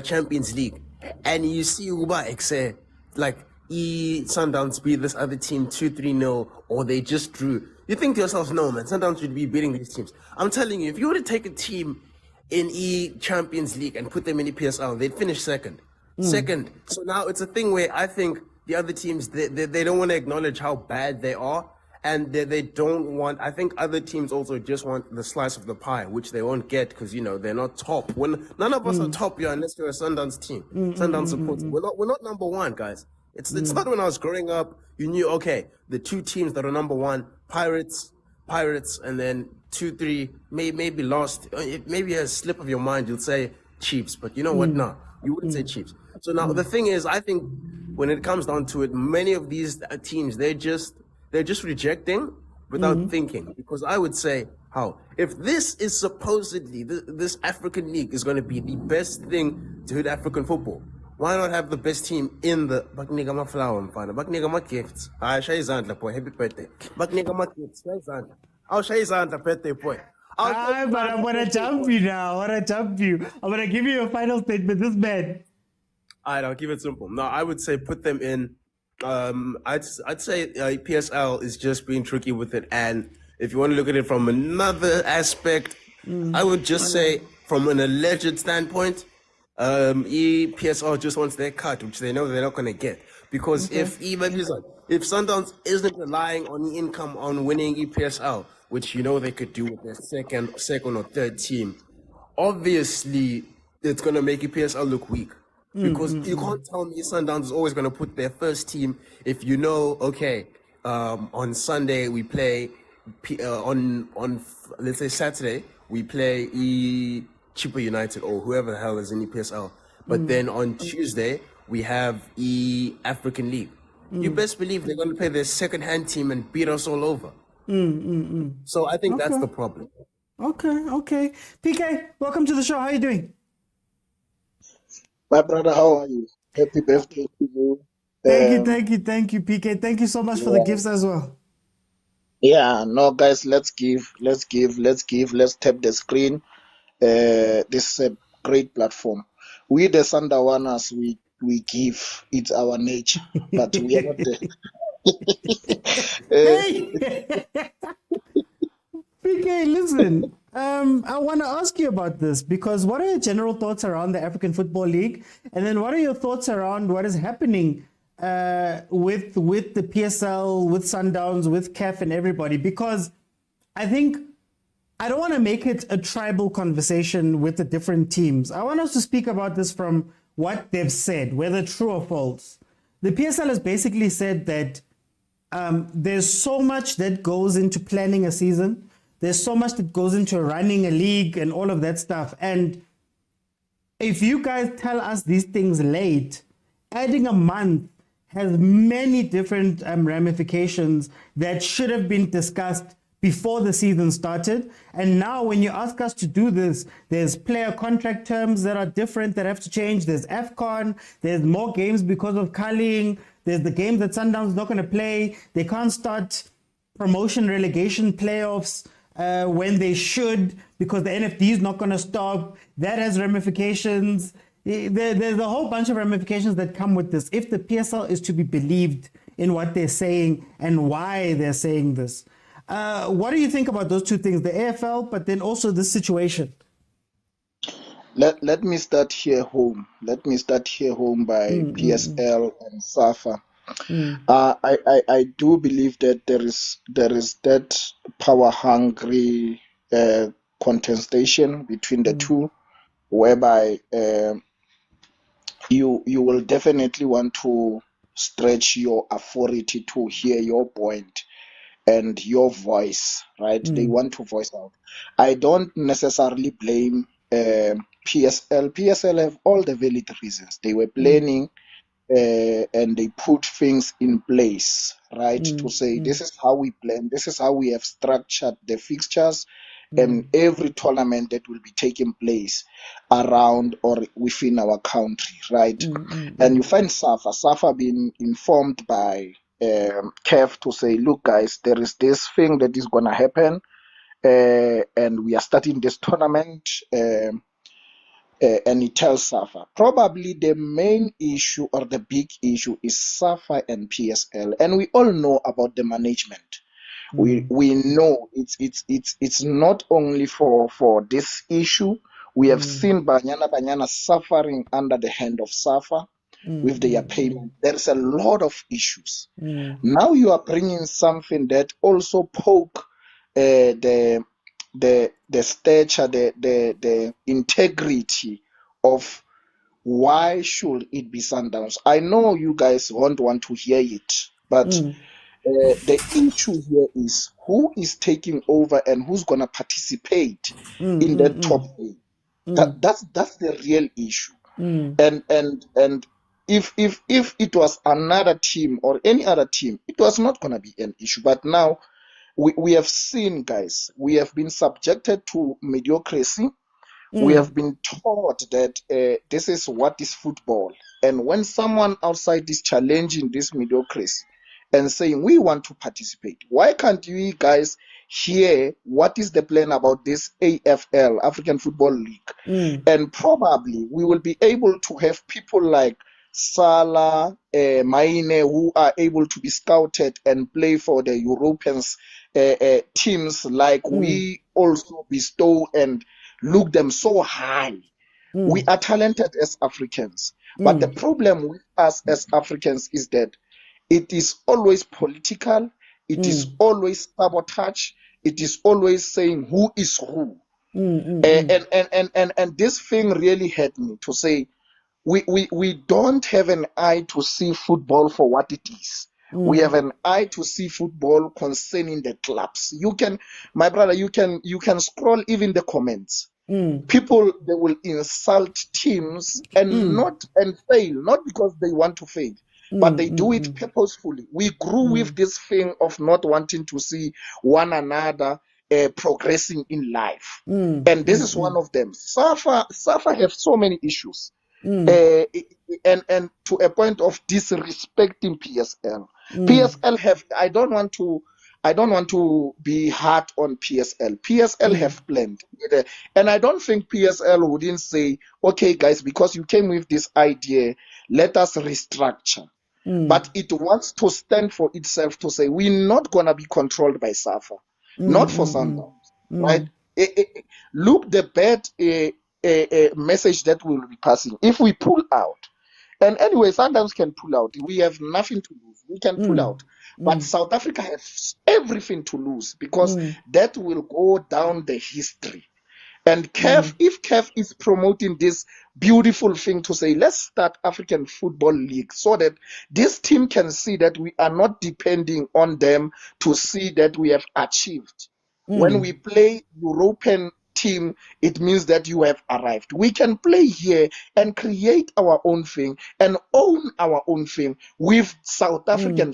Champions League and you see Uba Exe, like Sundowns beat this other team 2-3-0, or they just drew, you think to yourself, no, man, Sundowns should be beating these teams. I'm telling you, if you were to take a team in Champions League and put them in the PSL, they'd finish second. Second. So now it's a thing where I think the other teams, they don't want to acknowledge how bad they are. And they don't want, I think other teams also just want the slice of the pie, which they won't get because, they're not top. None of us are top here unless you're a Sundowns team. Sundowns supporters. We're not number one, guys. It's not when I was growing up, you knew, okay, the two teams that are number one, Pirates, and then 2-3, maybe lost. Maybe a slip of your mind, you'll say Chiefs. But you know what? No, you wouldn't say Chiefs. So now the thing is, I think when it comes down to it, many of these teams, they're just rejecting without thinking. Because I would say, if this is supposedly, this African League is going to be the best thing to hit African football, why not have the best team in the Bakniga ma flower, mfana? Bakniga ma gifts. Shaya Zandla, boy. Happy birthday. Bakniga ma gifts. Shaya Zandla. Shaya Zandla, birthday, boy. But I'm going to jump you now. I'm going to give you a final statement. This man. All right, I'll keep it simple. No, I would say put them in. I'd say PSL is just being tricky with it. And if you want to look at it from another aspect, I would just say from an alleged standpoint, PSL just wants their cut, which they know they're not going to get. Because if Sundowns isn't relying on the income on winning EPSL, which they could do with their second or third team, obviously it's going to make EPSL look weak. Because you can't tell me Sundowns is always going to put their first team if on Sunday we play, on let's say Saturday we play Chippa United or whoever the hell is in EPSL. But then on Tuesday we have African League. You best believe they're going to play their second-hand team and beat us all over. So I think that's the problem. Okay. PK, welcome to the show. How are you doing? My brother, how are you? Happy birthday to you. Thank you, PK. Thank you so much for the gifts as well. Yeah, no, guys, let's tap the screen. This is a great platform. We, the Sundawanas, we give. It's our nature, but we are not Hey! PK, listen. I want to ask you about this because what are your general thoughts around the African Football League? And then what are your thoughts around what is happening with the PSL, with Sundowns, with CAF and everybody? Because I think I don't want to make it a tribal conversation with the different teams. I want us to speak about this from what they've said, whether true or false. The PSL has basically said that there's so much that goes into planning a season. There's so much that goes into running a league and all of that stuff. And if you guys tell us these things late, adding a month has many different ramifications that should have been discussed before the season started. And now when you ask us to do this, there's player contract terms that are different that have to change. There's AFCON. There's more games because of culling. There's the game that Sundowns is not going to play. They can't start promotion relegation playoffs when they should because the NFD is not going to stop. That has ramifications. There's a whole bunch of ramifications that come with this if the PSL is to be believed in what they're saying and why they're saying this. What do you think about those two things, the AFL, but then also this situation? Let me start here home. By PSL and SAFA. I do believe that there is that power hungry contestation between the two, whereby you will definitely want to stretch your authority to hear your point and your voice, right? They want to voice out. I don't necessarily blame PSL. PSL have all the valid reasons. They were planning and they put things in place, right? To say this is how we plan, this is how we have structured the fixtures and every tournament that will be taking place around or within our country, right? And you find SAFA being informed by CAF to say, look guys, there is this thing that is going to happen and we are starting this tournament and he tells SAFA. Probably the main issue or the big issue is SAFA and PSL, and we all know about the management. We know it's not only for this issue. We have seen Banyana suffering under the hand of SAFA with their payment. There's a lot of issues. Now you are bringing something that also poke the stature, the integrity of why should it be Sundowns. I know you guys won't want to hear it, but the issue here is who is taking over and who's gonna participate in that top eight. That's the real issue. And if it was another team or any other team, it was not gonna be an issue. But now we have seen, guys, we have been subjected to mediocrity. We have been taught that this is what is football. And when someone outside is challenging this mediocrity and saying, we want to participate, why can't you guys hear what is the plan about this AFL, African Football League? And probably we will be able to have people like Salah, Maine, who are able to be scouted and play for the Europeans teams, like we also bestow and look them so high. We are talented as Africans, but the problem with us as Africans is that it is always political, it is always sabotage, it is always saying who is who. And this thing really hurt me to say we don't have an eye to see football for what it is. We have an eye to see football concerning the clubs. You can, my brother, you can scroll even the comments. People, they will insult teams and fail, not because they want to fail, but they do it purposefully. We grew with this thing of not wanting to see one another progressing in life, and this is one of them. SAFA have so many issues, and to a point of disrespecting PSL. PSL have. I don't want to be hard on PSL. PSL have planned, and I don't think PSL wouldn't say, "Okay, guys, because you came with this idea, let us restructure." But it wants to stand for itself to say, we're not going to be controlled by SAFA, not for Sundowns, right? Look, the bad message that we will be passing. If we pull out, and anyway, Sundowns can pull out. We have nothing to lose. We can pull out. But South Africa has everything to lose because that will go down the history. And if CAF is promoting this beautiful thing to say, let's start African Football League so that this team can see that we are not depending on them to see that we have achieved. When we play European team, it means that you have arrived. We can play here and create our own thing and own our own thing with South African,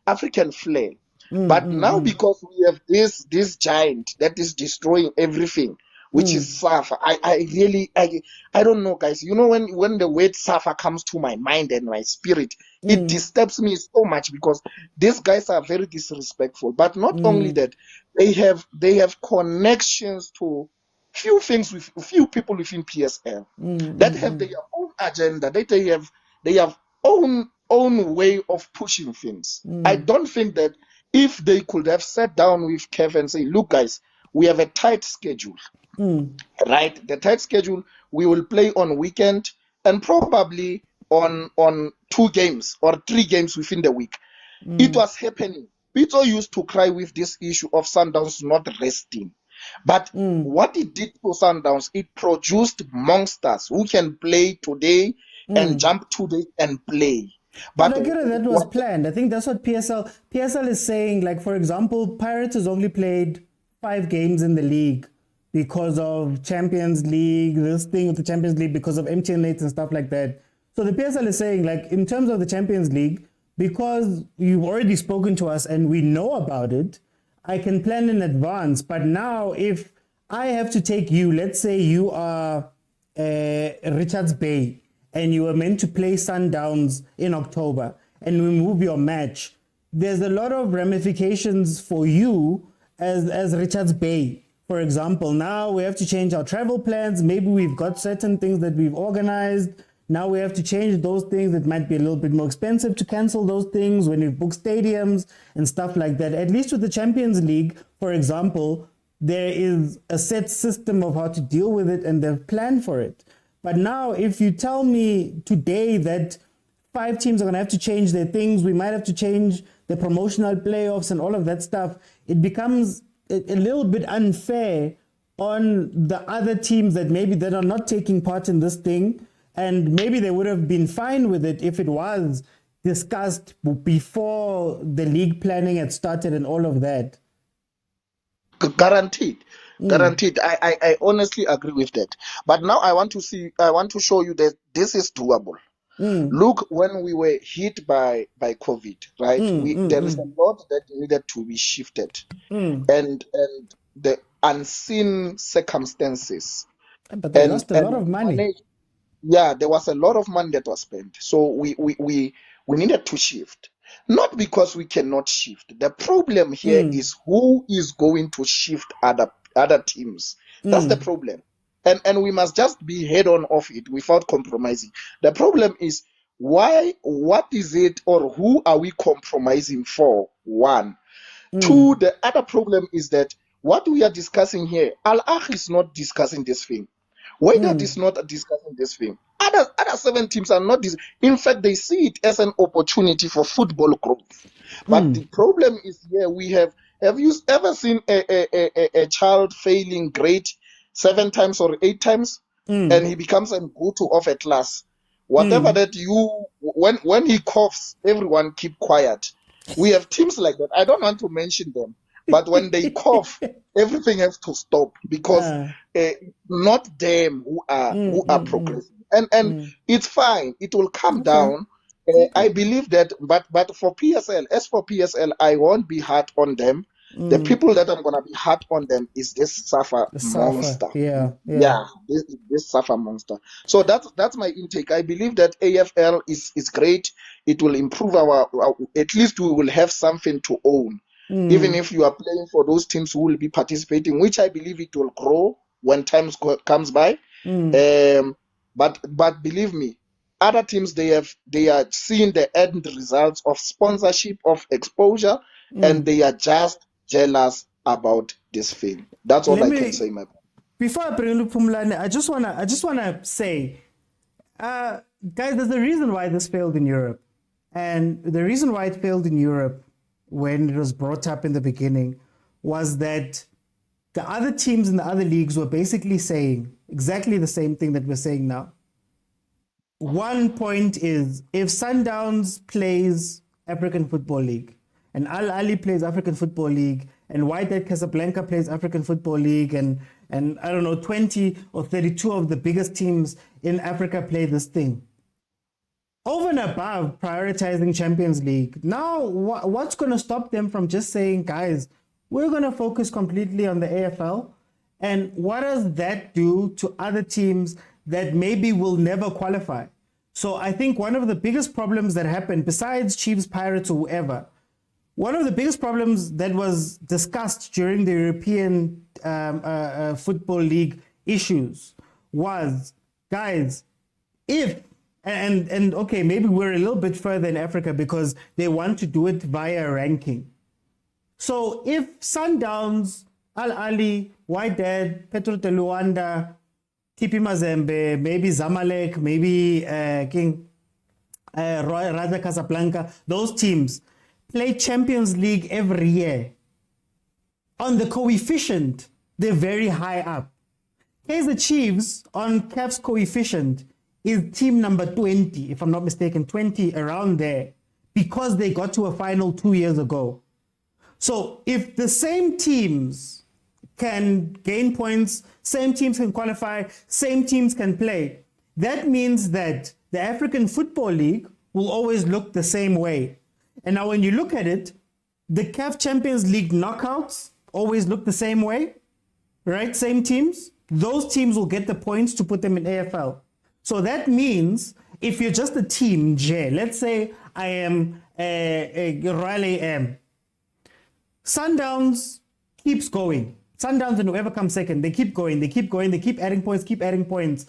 African flair. But now because we have this giant that is destroying everything, which is SAFA, I don't know, guys. You know, when the word SAFA comes to my mind and my spirit, it disturbs me so much because these guys are very disrespectful. But not only that, they have connections to few things with few people within PSL that have their own agenda, that they have own way of pushing things. I don't think that if they could have sat down with Kev and say, look, guys, we have a tight schedule, right? The tight schedule, we will play on weekend and probably on 2 games or 3 games within the week. It was happening. Pito used to cry with this issue of Sundowns not resting. But what it did to Sundowns, it produced monsters who can play today and jump today and play. But I get it, that was planned. I think that's what PSL is saying. Like, for example, Pirates has only played 5 games in the league because of Champions League, this thing with the Champions League, because of MTN Lates and stuff like that. So the PSL is saying, like, in terms of the Champions League, because you've already spoken to us and we know about it, I can plan in advance. But now if I have to take you, let's say you are Richards Bay, and you were meant to play Sundowns in October, and we move your match, there's a lot of ramifications for you as Richards Bay, For example, now we have to change our travel plans. Maybe we've got certain things that we've organized. Now we have to change those things. It might be a little bit more expensive to cancel those things when we've booked stadiums and stuff like that. At least with the Champions League, for example, there is a set system of how to deal with it and they've planned for it. But now if you tell me today that 5 teams are going to have to change their things, we might have to change the promotional playoffs and all of that stuff, it becomes a little bit unfair on the other teams that maybe that are not taking part in this thing, and maybe they would have been fine with it if it was discussed before the league planning had started and all of that. Guaranteed. Guaranteed. I honestly agree with that. But now I want to show you that this is doable. Look, when we were hit by COVID, right? There is a lot that needed to be shifted, and the unseen circumstances. But they lost a lot of money. Yeah, there was a lot of money that was spent. So we needed to shift. Not because we cannot shift. The problem here is who is going to shift other teams. That's the problem. And we must just be head on of it without compromising. The problem is what is it, or who are we compromising for? One. Two, the other problem is that what we are discussing here, Al-Ahly is not discussing this thing. Wydad is not discussing this thing. Other 7 teams are not. In fact, they see it as an opportunity for football growth. But the problem is here we have. Have you ever seen a child failing grade 7 times or 8 times, and he becomes a go-to of a class? Whatever that when he coughs, everyone keep quiet. We have teams like that. I don't want to mention them, but when they cough, everything has to stop because not them who are progressing. And it's fine. It will come down. I believe that. But for PSL, as for PSL, I won't be hard on them. The people that I'm gonna be hard on them is this Safa monster. This Safa monster. So that's my intake. I believe that AFL is great. It will improve our at least we will have something to own. Even if you are playing for those teams who will be participating, which I believe it will grow when times comes by. But believe me, other teams they are seeing the end results of sponsorship, of exposure, and they are just jealous about this thing. That's all I can say, my friend. Before I bring in Pumlane, I just wanna say, guys, there's a reason why this failed in Europe, and the reason why it failed in Europe when it was brought up in the beginning was that the other teams in the other leagues were basically saying exactly the same thing that we're saying now. One point is, if Sundowns plays African Football League, and Al Ahly plays African Football League, and Wydad Casablanca plays African Football League, and I don't know, 20 or 32 of the biggest teams in Africa play this thing. Over and above prioritizing Champions League, now what's going to stop them from just saying, guys, we're going to focus completely on the AFL? And what does that do to other teams that maybe will never qualify? So I think one of the biggest problems that happened, besides Chiefs, Pirates, or whoever, one of the biggest problems that was discussed during the European Football League issues was, guys, if, and okay, maybe we're a little bit further in Africa because they want to do it via ranking. So if Sundowns, Al Ahly, Wydad, Petro de Luanda, TP Mazembe, maybe Zamalek, maybe Raja Casablanca, those teams play Champions League every year, on the coefficient, they're very high up. Kaizer Chiefs on CAF's coefficient is team number 20, if I'm not mistaken, 20 around there, because they got to a final 2 years ago. So if the same teams can gain points, same teams can qualify, same teams can play, that means that the African Football League will always look the same way. And now when you look at it, the CAF Champions League knockouts always look the same way, right? Same teams. Those teams will get the points to put them in AFL. So that means if you're just a team, let's say I am a Royal AM, Sundowns keeps going. Sundowns and whoever comes second, they keep going, they keep going, they keep adding points.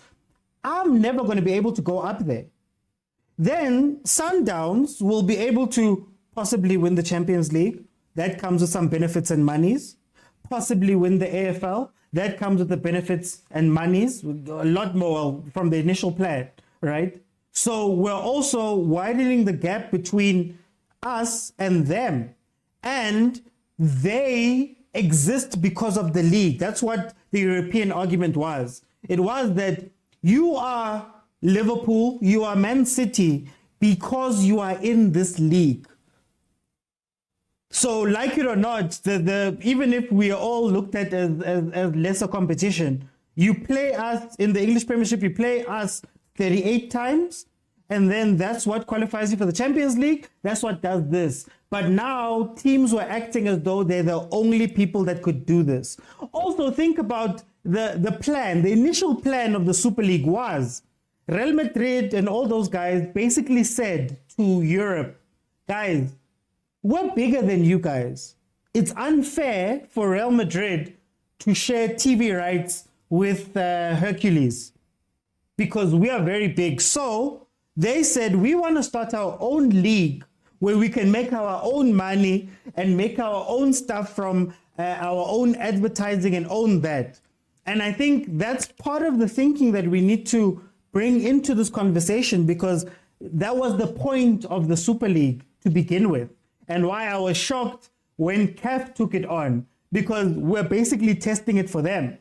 I'm never going to be able to go up there. Then Sundowns will be able to possibly win the Champions League. That comes with some benefits and monies. Possibly win the AFL. That comes with the benefits and monies, a lot more from the initial plan, right? So we're also widening the gap between us and them. And they exist because of the league. That's what the European argument was. It was that you are Liverpool, you are Man City because you are in this league. So, like it or not, even if we are all looked at as lesser competition, you play us in the English Premiership, you play us 38 times, and then that's what qualifies you for the Champions League. That's what does this. But now teams were acting as though they're the only people that could do this. Also, think about the plan. The initial plan of the Super League was Real Madrid and all those guys basically said to Europe, guys, we're bigger than you guys. It's unfair for Real Madrid to share TV rights with Hercules because we are very big. So they said, we want to start our own league where we can make our own money and make our own stuff from our own advertising and own that. And I think that's part of the thinking that we need to bring into this conversation, because that was the point of the Super League to begin with. And why I was shocked when CAF took it on, because we're basically testing it for them.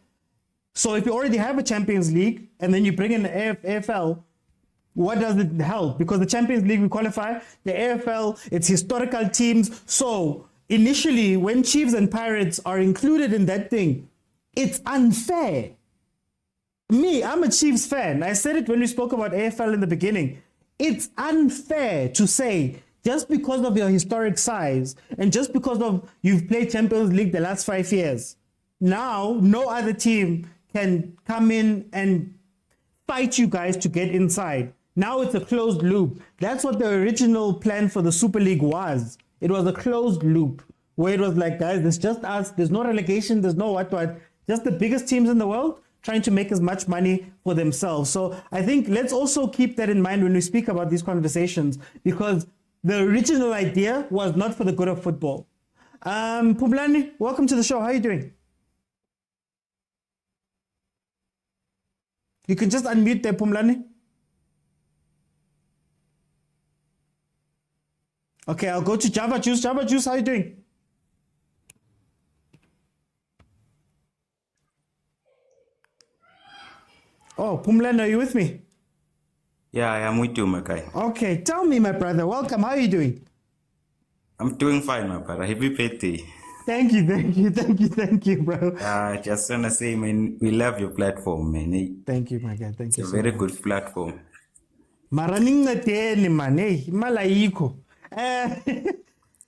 So if you already have a Champions League and then you bring in the AFL, what does it help? Because the Champions League, we qualify, the AFL, it's historical teams. So initially, when Chiefs and Pirates are included in that thing, it's unfair. Me, I'm a Chiefs fan. I said it when we spoke about AFL in the beginning. It's unfair to say, just because of your historic size and just because of you've played Champions League the last 5 years, now no other team can come in and fight you guys to get inside. Now it's a closed loop. That's what the original plan for the Super League was. It was a closed loop where it was like, guys, it's just us. There's no relegation. There's no what. Just the biggest teams in the world trying to make as much money for themselves. So I think let's also keep that in mind when we speak about these conversations, because the original idea was not for the good of football. Pumlani, welcome to the show. How are you doing? You can just unmute there, Pumlani. Okay, I'll go to Java Juice. Java Juice, how are you doing? Oh, Pumlani, are you with me? Yeah, I am with you, my guy. Okay, tell me, my brother. Welcome. How are you doing? I'm doing fine, my brother. Happy birthday. Thank you, bro. Just wanna say, man, we love your platform, man. Thank you, my guy. Thank you. It's a very good platform. Maraning teni man, hey, malayiko.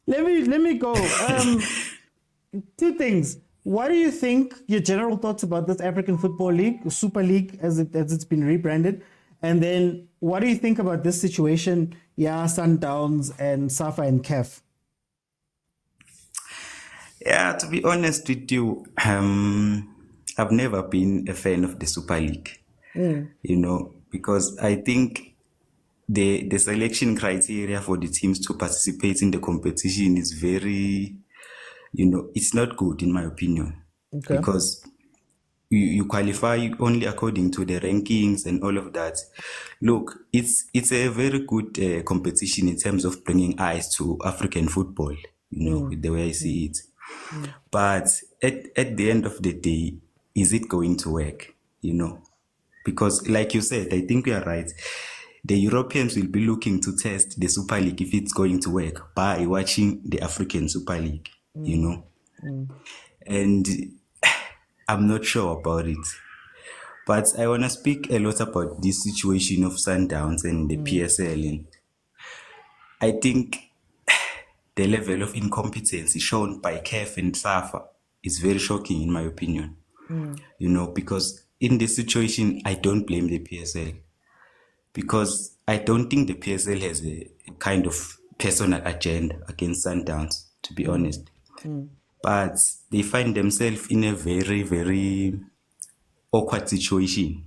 Let me go. Two things. What do you think? Your general thoughts about this African Football League, Super League, as it's been rebranded, and then what do you think about this situation? Yeah, Sundowns and Safa and CAF. Yeah, to be honest with you, I've never been a fan of the Super League. You know, because I think the selection criteria for the teams to participate in the competition is very, it's not good in my opinion. Okay. Because you qualify only according to the rankings and all of that. Look, it's a very good competition in terms of bringing eyes to African football, with the way I see it. But at the end of the day, is it going to work? Because like you said, I think we are right. The Europeans will be looking to test the Super League if it's going to work by watching the African Super League, And I'm not sure about it. But I want to speak a lot about this situation of Sundowns and the PSL. And I think the level of incompetence shown by CAF and SAFA is very shocking in my opinion. Because in this situation, I don't blame the PSL. Because I don't think the PSL has a kind of personal agenda against Sundowns, to be honest. but they find themselves in a very, very awkward situation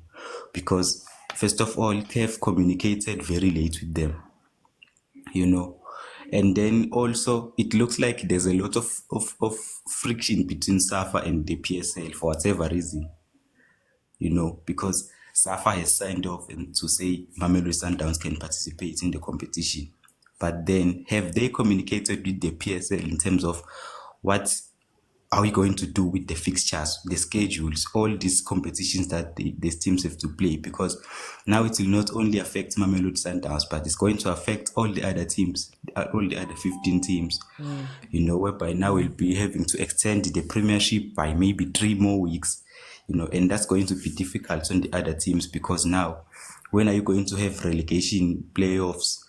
because, first of all, CAF communicated very late with them, and then also it looks like there's a lot of friction between SAFA and the PSL for whatever reason, because SAFA has signed off and to say Mamelodi Sundowns can participate in the competition. But then have they communicated with the PSL in terms of what are we going to do with the fixtures, the schedules, all these competitions that these teams have to play? Because now it will not only affect Mamelodi Sundowns, but it's going to affect all the other teams, all the other 15 teams, whereby now we'll be having to extend the premiership by maybe 3 more weeks, and that's going to be difficult on the other teams because now when are you going to have relegation playoffs?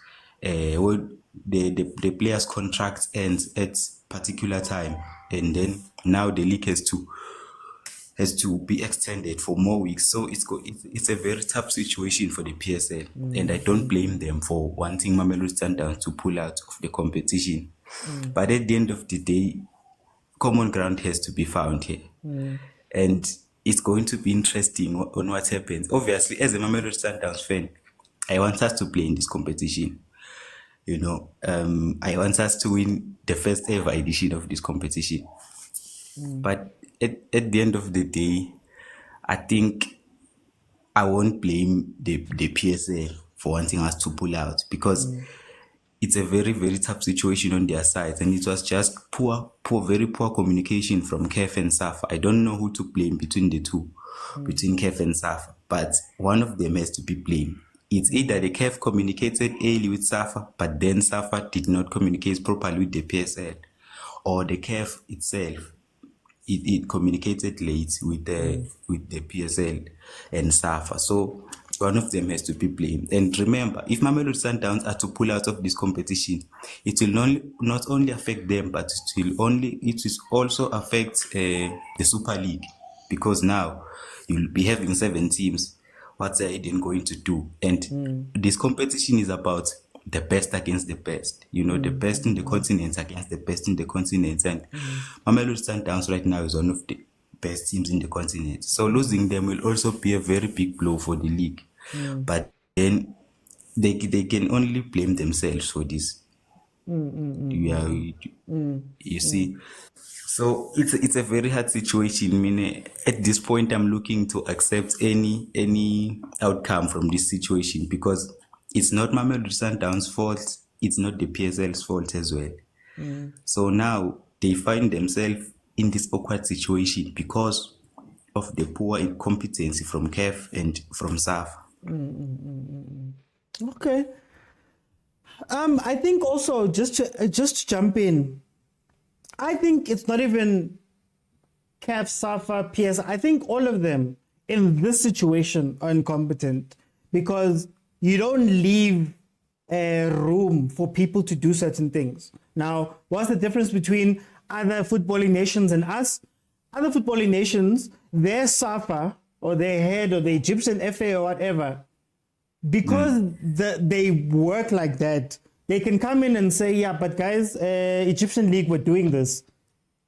When the players' contract ends at particular time, and then now the league has to be extended for more weeks. So it's a very tough situation for the PSL, and I don't blame them for wanting Mamelodi Sundowns to pull out of the competition. But at the end of the day, common ground has to be found here, and it's going to be interesting on what happens. Obviously, as a Mamelodi Sundowns fan, I want us to play in this competition. I want us to win the first ever edition of this competition. But at the end of the day, I think I won't blame the PSA for wanting us to pull out because it's a very, very tough situation on their side. And it was just very poor communication from KEF and SAFA. I don't know who to blame between the two, between KEF and SAFA, but one of them has to be blamed. It's either the KEF communicated early with SAFA, but then SAFA did not communicate properly with the PSL, or the KEF itself, it communicated late with the PSL and SAFA. So one of them has to be blamed. And remember, if Mamelodi Sundowns are to pull out of this competition, it will not only affect them, but it will also affect the Super League, because now you'll be having 7 teams. What's Eden going to do? And this competition is about the best against the best. The best in the continent against the best in the continent. And Mamelodi Sundowns right now is one of the best teams in the continent. So losing them will also be a very big blow for the league. But then they can only blame themselves for this. You see. So it's a very hard situation. I mean, at this point, I'm looking to accept any outcome from this situation because it's not Mamelodi Sundowns' fault. It's not the PSL's fault as well. So now they find themselves in this awkward situation because of the poor incompetency from KEF and from SAF. Okay. I think also just to jump in, I think it's not even CAF, SAFA, PS. I think all of them in this situation are incompetent because you don't leave a room for people to do certain things. Now, what's the difference between other footballing nations and us? Other footballing nations, their SAFA or their head or the Egyptian FA or whatever, because they work like that, they can come in and say, yeah, but guys, Egyptian league, we're doing this.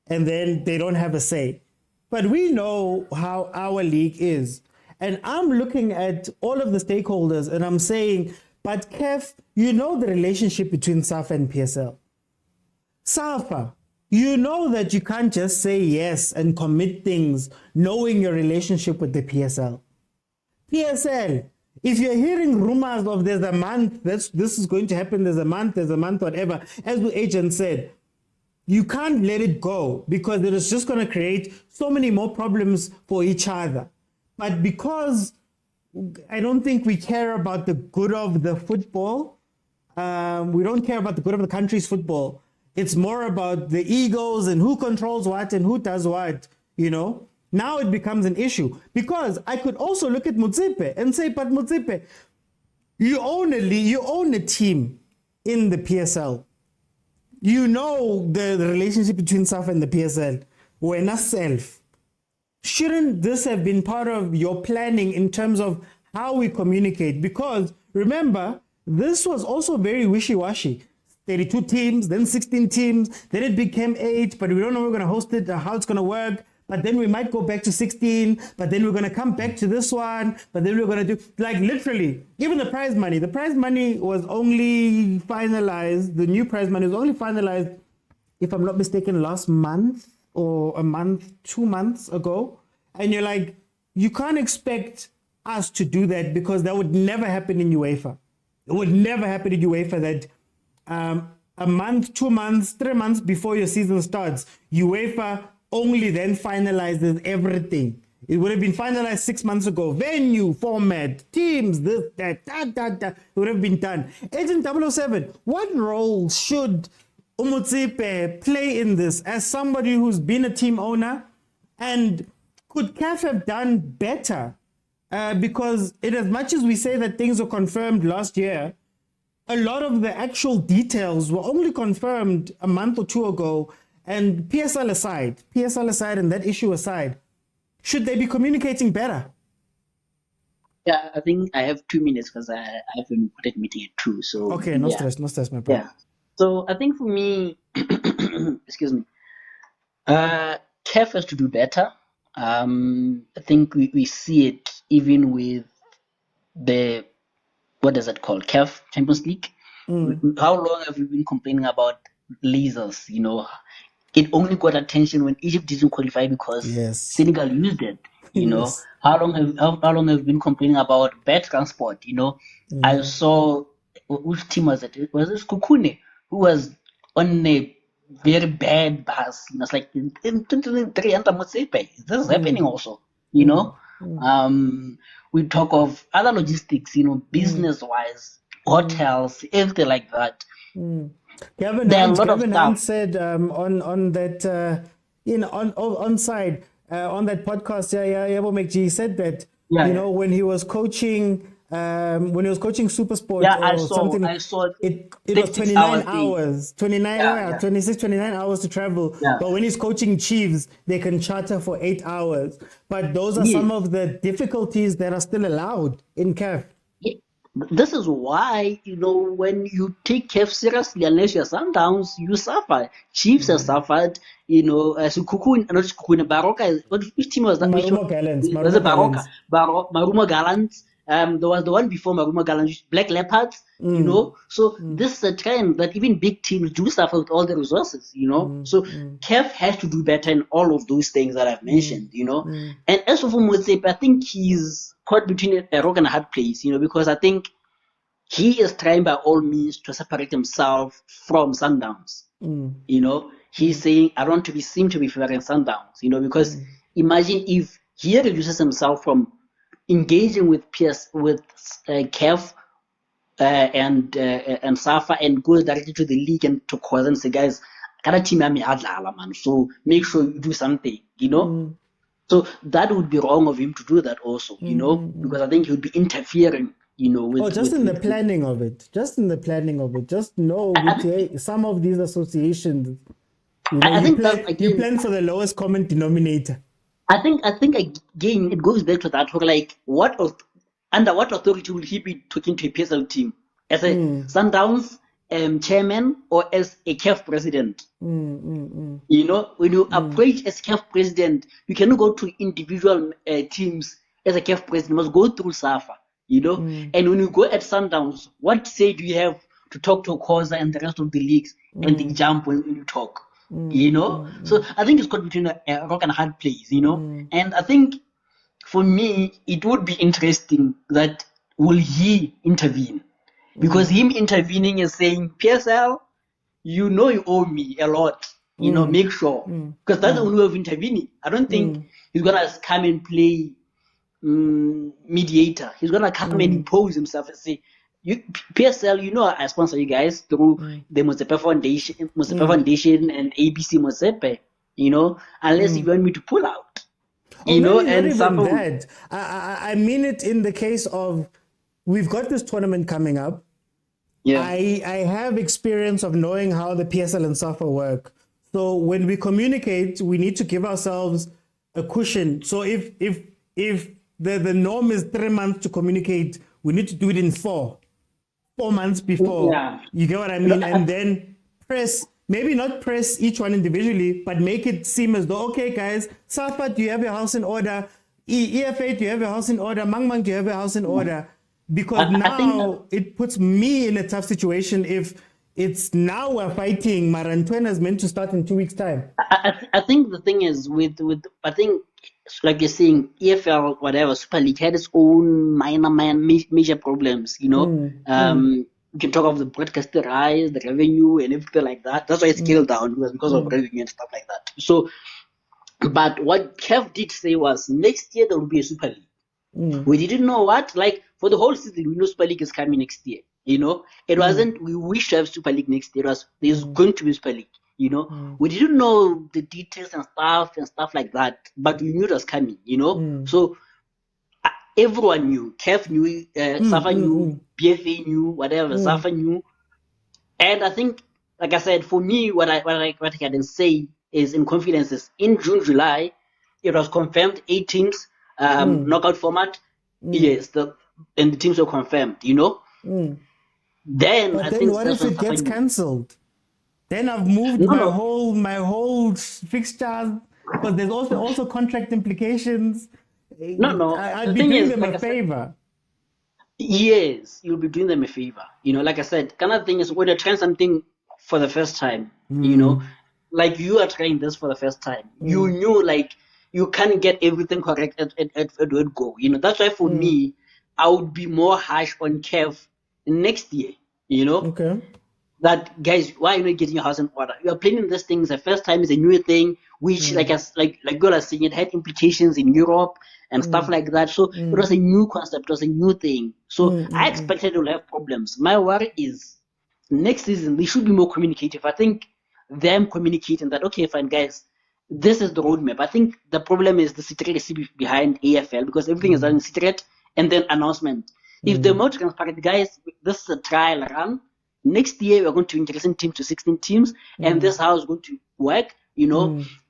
And then they don't have a say. But we know how our league is. And I'm looking at all of the stakeholders and I'm saying, but Kev, you know the relationship between SAFA and PSL. SAFA, you know that you can't just say yes and commit things knowing your relationship with the PSL. PSL, if you're hearing rumors of there's a month, this is going to happen, there's a month, whatever, as the agent said, you can't let it go because it is just going to create so many more problems for each other. But because I don't think we care about the good of the football, we don't care about the good of the country's football. It's more about the egos and who controls what and who does what, Now it becomes an issue because I could also look at Motsepe and say, but Motsepe, you own a team in the PSL. You know the relationship between SAFA and the PSL. When a self, shouldn't this have been part of your planning in terms of how we communicate? Because remember, this was also very wishy-washy. 32 teams, then 16 teams, then it became 8, but we don't know we're going to host it, how it's going to work. But then we might go back to 16, but then we're going to come back to this one, but then we're going to do, like, literally, even the prize money was only finalized, the new prize money was only finalized, if I'm not mistaken, last month or a month, 2 months ago. And you're like, you can't expect us to do that because that would never happen in UEFA. It would never happen in UEFA that a month, 2 months, 3 months before your season starts, UEFA only then finalizes everything. It would have been finalized 6 months ago. Venue, format, teams, this, that. It would have been done. Agent 007, what role should Umutsepe play in this as somebody who's been a team owner? And could CAF have done better? Because in as much as we say that things were confirmed last year, a lot of the actual details were only confirmed a month or two ago. And PSL aside, and that issue aside, should they be communicating better? Yeah, I think I have 2 minutes because I have an important meeting at 2. So Okay, no stress, my brother. Yeah. So I think for me, excuse me, CAF has to do better. I think we see it even with the, what is it called, CAF Champions League. How long have we been complaining about lasers? It only got attention when Egypt didn't qualify because Senegal used it. Yes. How long have we been complaining about bad transport? I saw, which team was it? Was it Kukune who was on a very bad bus? It's like in 2023 under Motsepe. This is happening also. We talk of other logistics. Business wise, hotels, everything like that. Gavin Hunt said on that on side on that podcast, Yabo McG said that when he was coaching SuperSport I saw it was 29 hours, 29 hours to travel. Yeah. But when he's coaching Chiefs, they can charter for 8 hours. But those are some of the difficulties that are still allowed in CAF. This is why, when you take CAF seriously, unless you're Sundowns, you suffer. Chiefs have suffered, Baroka, which team was that? Marumo Gallants. Was it Baroka? Marumo Gallants. There was the one before Marumo Gallants, Black Leopards, So this is a trend that even big teams do suffer with all the resources, So CAF has to do better in all of those things that I've mentioned, And as for Motsepe, I think he's caught between a rock and a hard place, because I think he is trying by all means to separate himself from Sundowns. He's saying, I don't want to be seen to be favoring Sundowns, because imagine if he reduces himself from engaging with CAF and SAFA and goes directly to the league and to Kaizer and say, guys, so make sure you do something, So that would be wrong of him to do that also, because I think he would be interfering, with... in the planning of it. Just know some of these associations, you plan for the lowest common denominator. I think again, it goes back to that, like, under what authority will he be talking to a PSL team? As a Sundowns chairman or as a CAF president? When you approach as CAF president, you cannot go to individual teams as a CAF president. You must go through SAFA, And when you go at Sundowns, what say do you have to talk to Kaizer and the rest of the leagues and they jump when you talk? So I think it's got between a rock and a hard place, And I think for me, it would be interesting that will he intervene? Because him intervening is saying, PSL, you owe me a lot, make sure. Because that's the only way of intervening. I don't think he's going to come and play mediator. He's going to come and impose himself and say, PSL, I sponsor you guys through the Motsepe Foundation, and ABC Motsepe, unless you want me to pull out. Not even that. I mean it in the case of, we've got this tournament coming up. Yeah. I have experience of knowing how the PSL and SAFA work. So when we communicate, we need to give ourselves a cushion. So if the norm is 3 months to communicate, we need to do it in 4. 4 months before. Yeah. You get what I mean? And then maybe not press each one individually, but make it seem as though, okay, guys, Safa, do you have your house in order? EFA, do you have your house in order? Mang, do you have your house in order? Because I think now it puts me in a tough situation if it's now we're fighting. Marantwena is meant to start in 2 weeks' time. I think the thing is with I think like you're saying EFL whatever Super League had its own major problems. You can talk of the broadcaster rise, the revenue, and everything like that. That's why it scaled down, was because of revenue and stuff like that. So, but what Kev did say was next year there will be a Super League. We didn't know what, like for the whole season, we know Super League is coming next year. It wasn't we wish to have Super League next year. It was there's going to be Super League. We didn't know the details and stuff like that, but we knew it was coming. So everyone knew. Kev knew, Safa knew, BFA knew, whatever. Safa knew, and I think, like I said, for me, what I can say is in confidence is in June, July, it was confirmed 8 teams, knockout format. Yes, and the teams were confirmed. Then But I then think what that's if when it gets Safa knew. cancelled? Then I've moved my whole fixture, because there's also contract implications. No. I'd The be thing doing is, them like a I said, favor. yes, you'll be doing them a favor. Like I said, kind of thing is when you're trying something for the first time, like you are trying this for the first time. You knew like you can't get everything correct at word go. That's why for me, I would be more harsh on Kev next year. Okay. That guys, why are you not getting your house in order? You are planning this thing. It's the first time. It's a new thing, which like God was saying, it had implications in Europe and stuff like that. So it was a new concept. It was a new thing. So I expected it will have problems. My worry is next season they should be more communicative. I think them communicating that, okay, fine, guys, this is the roadmap. I think the problem is the secrecy behind AFL, because everything is done in secret and then announcement. If they're more transparent, guys, this is a trial run. Next year we're going to increase in teams to 16 teams, and this is how it's going to work,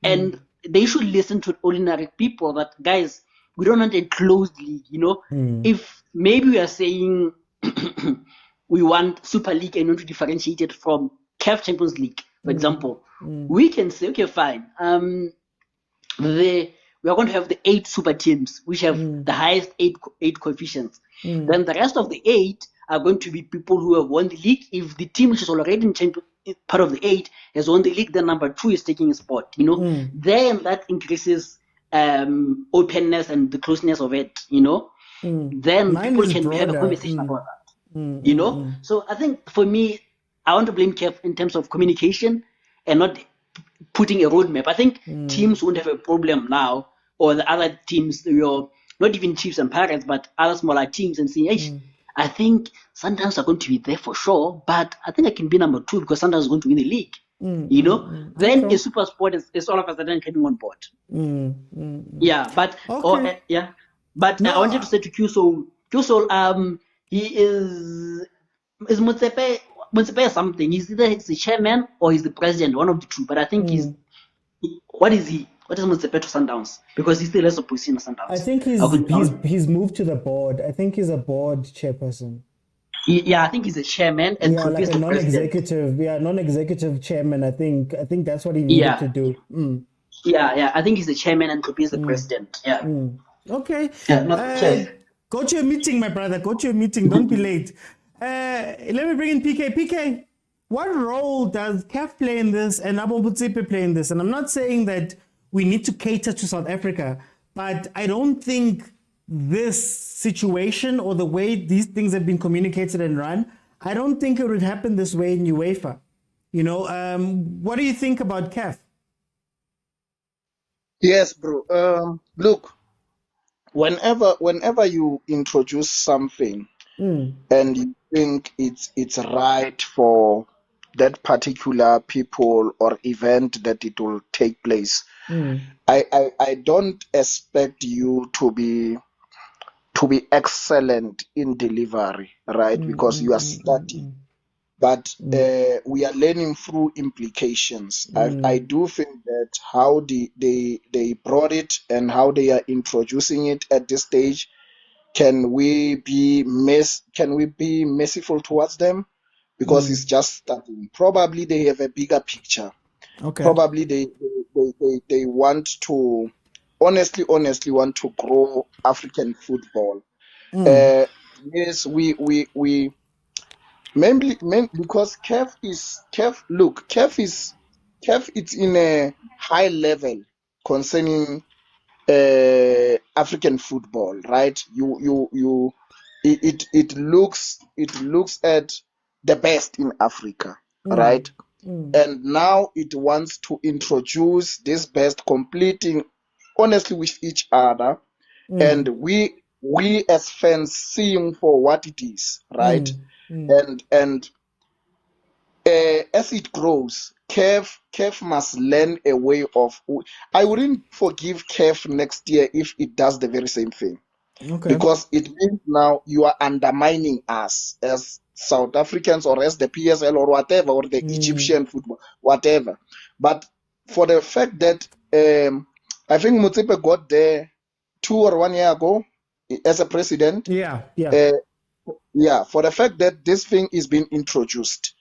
and they should listen to ordinary people that, guys, we don't want a closed league, If maybe we are saying we want Super League and want to differentiate it from CAF Champions League, for example, we can say, okay, fine. We are going to have the 8 super teams, which have the highest eight coefficients. Then the rest of the 8 are going to be people who have won the league. If the team which is already in part of the 8 has won the league, then number 2 is taking a spot. Then that increases openness and the closeness of it. Then Mine people is can have a broader. conversation about that. So I think for me, I want to blame Kev in terms of communication and not putting a roadmap. I think teams won't have a problem now, or the other teams, not even Chiefs and Pirates, but other smaller teams, and saying, hey, I think Sundowns are going to be there for sure, but I think I can be number 2 because Sundowns is going to win the league. Then a super sport is all of a sudden coming on board. Yeah, but But I wanted to say to Qsol, he is Motsepe something. He's either the chairman or he's the president, one of the two. But I think what is he? What is Motsepe to Sundowns? Because he still has a position in Sundowns. I think he's moved to the board. I think he's a board chairperson. I think he's a chairman and could be like the a non-executive. Non-executive chairman. I think that's what he needed to do. I think he's the chairman and could be the president. Yeah. Okay. Go to your meeting, my brother. Go to your meeting. Don't be late. Let me bring in PK. PK, what role does CAF play in this and Abombutsipe play in this? And I'm not saying that we need to cater to South Africa, but I don't think this situation or the way these things have been communicated and run, I don't think it would happen this way in UEFA. What do you think about CAF? Yes, bro. Look, whenever you introduce something and you think it's right for that particular people or event that it will take place, I don't expect you to be excellent in delivery, right? Because you are starting. But we are learning through implications. I do think that how they brought it and how they are introducing it at this stage Can we be merciful towards them? Because it's just starting. Probably they have a bigger picture. Okay. Probably they want to honestly want to grow African football. Yes, we mainly because CAF it's in a high level concerning African football, right? It looks at the best in Africa, right? And now it wants to introduce this best competing honestly with each other, and we as fans seeing for what it is, right? And as it grows, Kev must learn a way of. I wouldn't forgive Kev next year if it does the very same thing, Okay. because it means now you are undermining us as South Africans or as the PSL or whatever, or the Egyptian football, whatever. But for the fact that I think Motsepe got there 2 or 1 year ago as a president, Yeah. uh, yeah, for the fact that this thing is being introduced,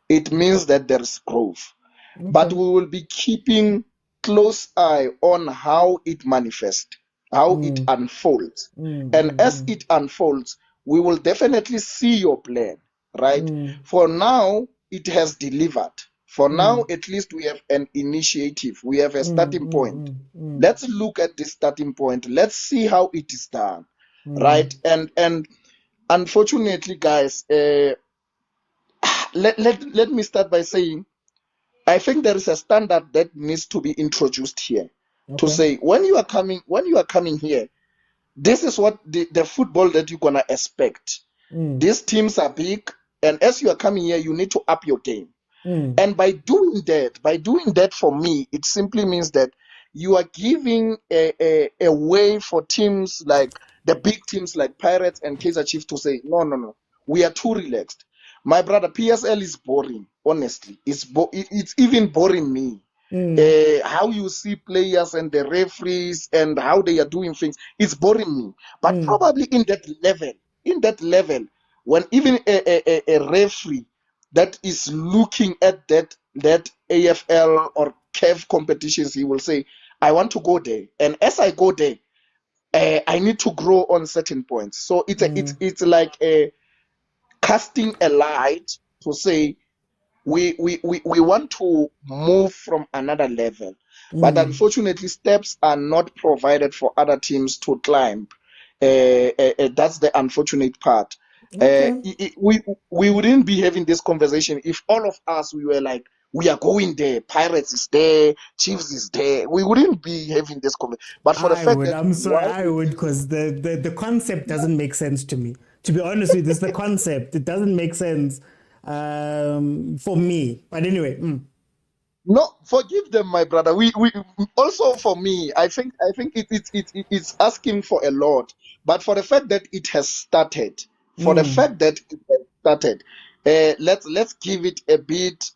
it means that there is growth. But Okay. we will be keeping close eye on how it manifests, how it unfolds. And as it unfolds, we will definitely see your plan, right? For now, it has delivered. For now, at least we have an initiative. We have a starting point. Let's look at this starting point. Let's see how it is done, right? And unfortunately, guys, let me start by saying I think there is a standard that needs to be introduced here to Okay. say when you are coming here, this is what the football that you're gonna expect. These teams are big, and as you are coming here, you need to up your game. And by doing that for me, it simply means that you are giving a way for teams like the big teams like Pirates and Kaizer Chiefs to say, no, we are too relaxed. My brother, PSL is boring, honestly. It's even boring me. How you see players and the referees and how they are doing things, it's boring me. But probably in that level, when even a referee that is looking at that AFL or CAF competitions, he will say, I want to go there. And as I go there, I need to grow on certain points. So it's like a casting a light to say we want to move from another level. But unfortunately, steps are not provided for other teams to climb. That's the unfortunate part. Okay. We wouldn't be having this conversation if all of us we were like, we are going there. Pirates is there, Chiefs is there. We wouldn't be having this conversation. But for the I fact would. that I'm sorry. why I would, because the concept doesn't make sense to me. To be honest with you, this the concept. It doesn't make sense for me. But anyway. no, forgive them, my brother. We also for me, I think it's asking for a lot. But for the fact that it has started, let's give it a bit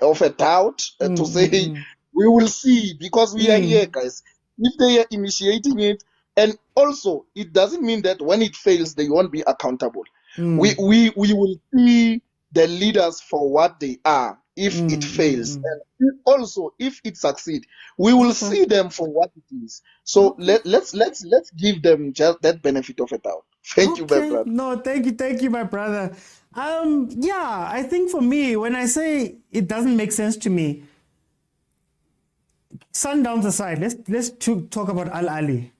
of a doubt to say we will see, because we are here, guys. If they are initiating it, and also it doesn't mean that when it fails they won't be accountable. We will see the leaders for what they are if it fails, and also if it succeeds, we will Okay. see them for what it is. So Okay. let's give them just that benefit of a doubt. Thank you, my Okay. brother. No, thank you, my brother. Yeah, I think for me, when I say it doesn't make sense to me, Sundowns aside, let's talk about Al Ali.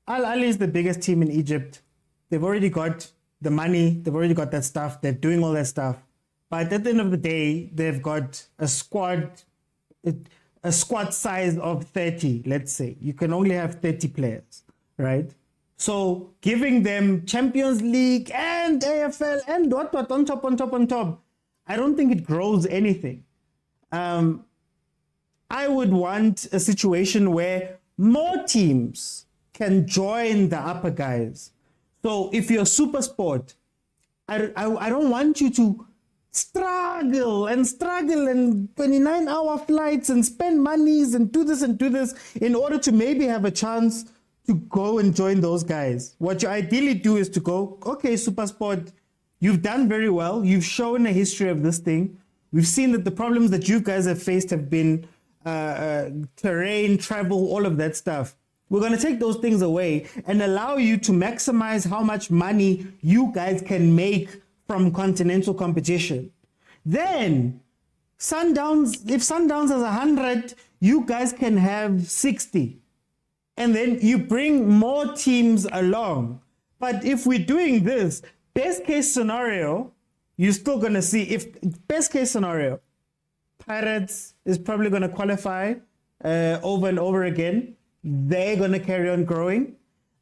Al Ali is the biggest team in Egypt. They've already got the money. They've already got that stuff. They're doing all that stuff. But at the end of the day, they've got a squad size of 30, let's say. You can only have 30 players, right? So giving them Champions League and AFL and what on top, I don't think it grows anything. I would want a situation where more teams can join the upper guys. So if you're super sport, I don't want you to struggle and 29-hour flights and spend monies and do this in order to maybe have a chance to go and join those guys. What you ideally do is to go, okay, SuperSport, you've done very well. You've shown a history of this thing. We've seen that the problems that you guys have faced have been terrain, travel, all of that stuff. We're going to take those things away and allow you to maximize how much money you guys can make from continental competition. Then, Sundowns, if Sundowns has 100, you guys can have 60. And then you bring more teams along. But if we're doing this, best case scenario, you're still going to see, if best case scenario, Pirates is probably going to qualify over and over again. They're going to carry on growing.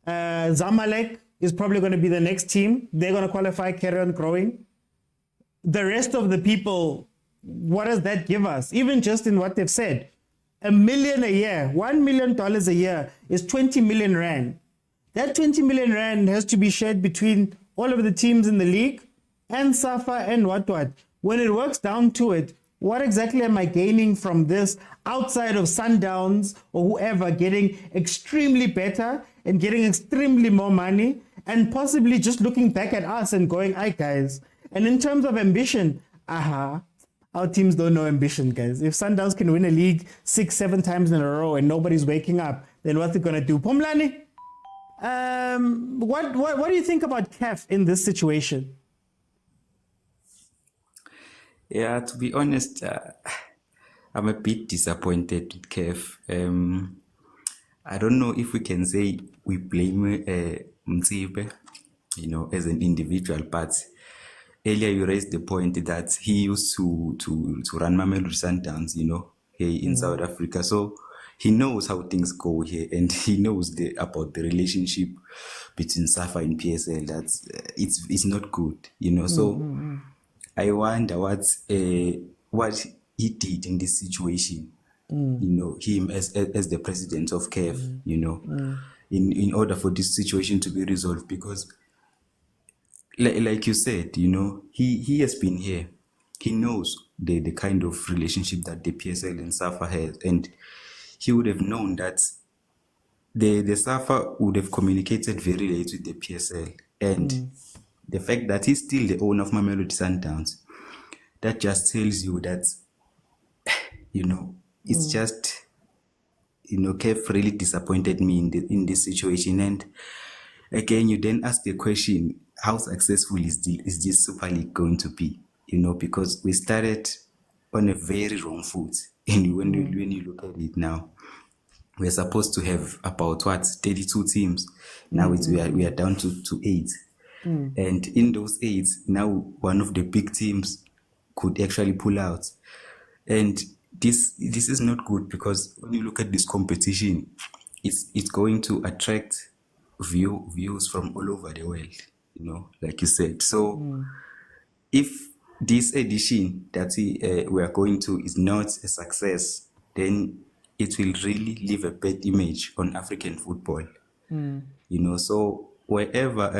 Zamalek is probably going to be the next team. They're going to qualify, carry on growing. The rest of the people, what does that give us? Even just in what they've said, $1 million a year, $1 million a year is 20 million rand. That 20 million rand has to be shared between all of the teams in the league and SAFA and what. When it works down to it, what exactly am I gaining from this outside of Sundowns or whoever getting extremely better and getting extremely more money and possibly just looking back at us and going, "Aye, guys." And in terms of ambition, our teams don't know ambition, guys. If Sundowns can win a league 6-7 times in a row and nobody's waking up, then what's it going to do? Pomlani, what do you think about CAF in this situation? Yeah, to be honest, I'm a bit disappointed with CAF. I don't know if we can say we blame Mtsipe, as an individual, but earlier you raised the point that he used to run Mamelodi Sundowns, here in South Africa. So he knows how things go here, and he knows about the relationship between SAFA and PSL. That's it's not good, So I wonder what he did in this situation. Him as the president of CAF, in order for this situation to be resolved, because like you said, he has been here. He knows the kind of relationship that the PSL and SAFA has, and he would have known that the SAFA would have communicated very late with the PSL, and the fact that he's still the owner of Mamelodi Sundowns, that just tells you that, it's just, CAF really disappointed me in this situation. And again, you then ask the question, how successful is this Super League going to be? Because we started on a very wrong foot. And when you look at it now, we're supposed to have about 32 teams. Now we are down to 8. And in those 8, now one of the big teams could actually pull out. And this is not good, because when you look at this competition, it's going to attract views from all over the world, like you said. So if this edition that we are going to is not a success, then it will really leave a bad image on African football. So wherever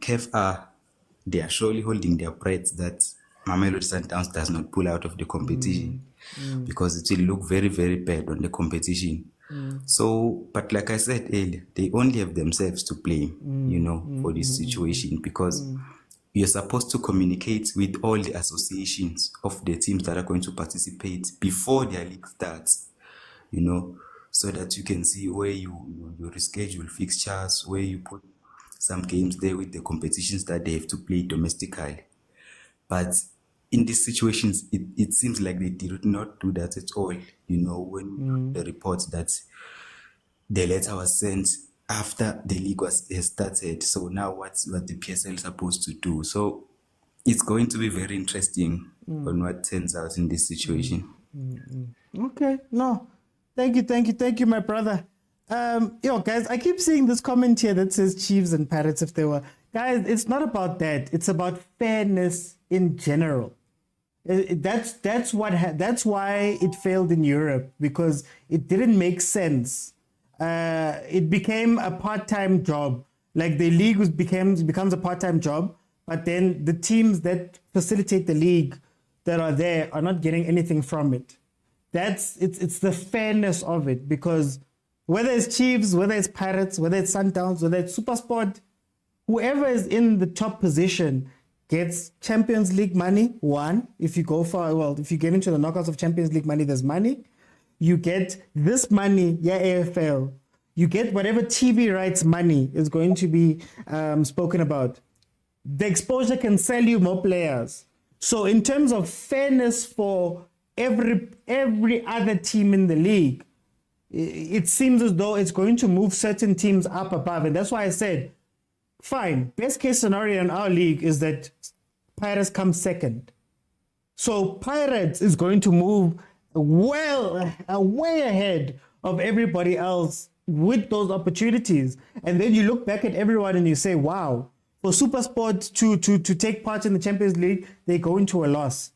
CAF are, they are surely holding their breath that Mamelodi Sundowns does not pull out of the competition, because it will look very, very bad on the competition. So, but like I said earlier, they only have themselves to blame, for this situation, because you're supposed to communicate with all the associations of the teams that are going to participate before their league starts, so that you can see where you reschedule fixtures, where you put some games there with the competitions that they have to play domestically. But in these situations, it seems like they did not do that at all. When the report that the letter was sent after the league has started. So now what's the PSL supposed to do? So it's going to be very interesting on what turns out in this situation. Okay, no. Thank you, my brother. Guys, I keep seeing this comment here that says Chiefs and Pirates if they were. Guys, it's not about that. It's about fairness in general. That's why it failed in Europe, because it didn't make sense. It became a part-time job. Like the league becomes a part-time job, but then the teams that facilitate the league that are there are not getting anything from it. It's the fairness of it, because Whether it's Chiefs, whether it's Pirates, whether it's Sundowns, whether it's SuperSport, whoever is in the top position gets Champions League money. One, if you go far, well, if you get into the knockouts of Champions League money, there's money. You get this money, yeah, AFL. You get whatever TV rights money is going to be spoken about. The exposure can sell you more players. So in terms of fairness for every other team in the league, it seems as though it's going to move certain teams up above. And that's why I said, fine, best case scenario in our league is that Pirates come second. So Pirates is going to move way ahead of everybody else with those opportunities. And then you look back at everyone and you say, wow, for SuperSport to take part in the Champions League, they go into a loss.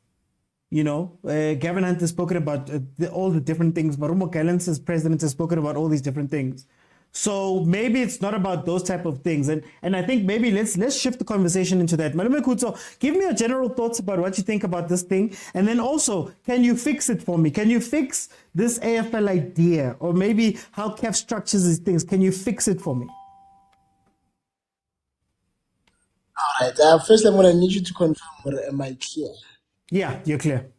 You know, Gavin Hunt has spoken about all the different things. Marumo Gallants, as president, has spoken about all these different things. So maybe it's not about those type of things. And I think maybe let's shift the conversation into that. Malume Kutso, give me your general thoughts about what you think about this thing. And then also, can you fix it for me? Can you fix this AFL idea? Or maybe how CAF structures these things? Can you fix it for me? All right. First, I'm going to need you to confirm, or am I clear? Yeah, you're clear.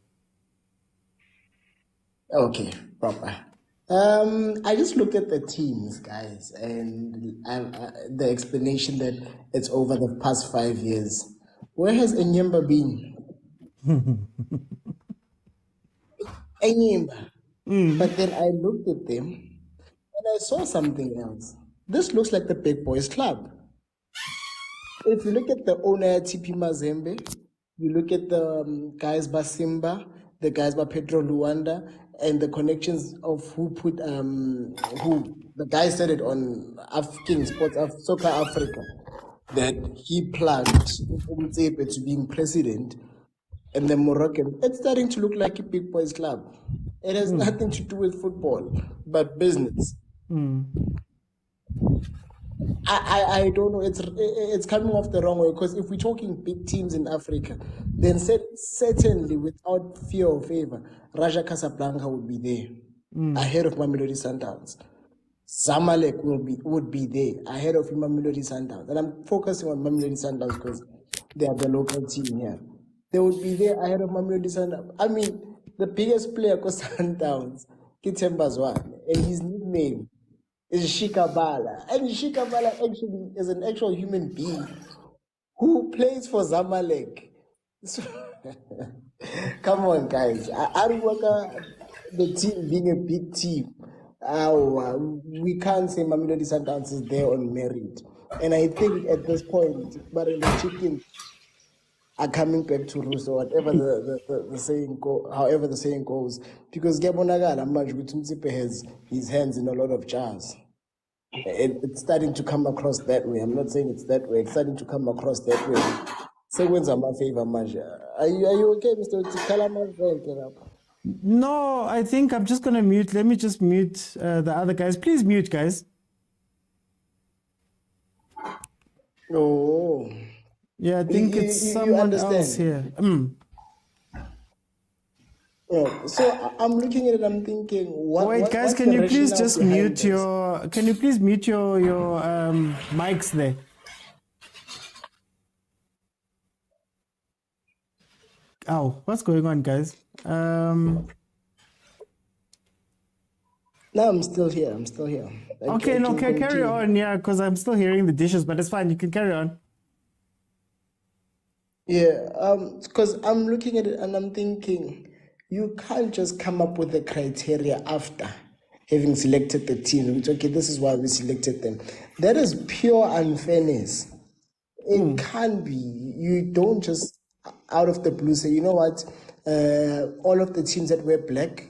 Okay, proper. I just looked at the teams, guys, and the explanation that it's over the past 5 years. Where has Enyemba been? Enyemba. But then I looked at them and I saw something else. This looks like the Big Boys Club. If you look at the owner TP Mazembe, you look at the guys by Simba, the guys by Pedro Luanda, and the connections of who the guy said it on King Sports Soccer Africa, that he plugged Umtsepe to being president, and the Moroccan. It's starting to look like a Big Boys Club. It has nothing to do with football, but business. I don't know. It's coming off the wrong way, because if we're talking big teams in Africa, then certainly, without fear or favor, Raja Casablanca would be there ahead of Mamelodi Sundowns. Zamalek would be there ahead of Mamelodi Sundowns, and I'm focusing on Mamelodi Sundowns because they are the local team here. They would be there ahead of Mamelodi Sundowns. I mean, the biggest player for Sundowns, Kitemba Zwane, and his nickname is Shikabala. And Shikabala actually is an actual human being who plays for Zamalek. So, come on, guys. Aruwaka, the team being a big team, we can't say Mamelodi Sundowns is there on merit. And I think at this point, but the chickens are coming back to roost, or whatever the saying however the saying goes, because Gabonagala Manje has his hands in a lot of jars. It's starting to come across that way. I'm not saying it's that way. It's starting to come across that way. So when's my favor, Manje? Are you okay, Mr. Tikala? No, I think I'm just going to mute. Let me just mute the other guys. Please mute, guys. Oh. Yeah, I think it's someone else here. Yeah. So I'm looking at it. I'm thinking, wait, guys, can you please just mute your? Can you please mute your mics there? Oh, what's going on, guys? No, I'm still here. Okay, carry on. Yeah, because I'm still hearing the dishes, but it's fine. You can carry on. Yeah, because I'm looking at it and I'm thinking, you can't just come up with the criteria after having selected the team. It's okay, this is why we selected them. That is pure unfairness. It can't be. You don't just out of the blue say, you know what, all of the teams that were black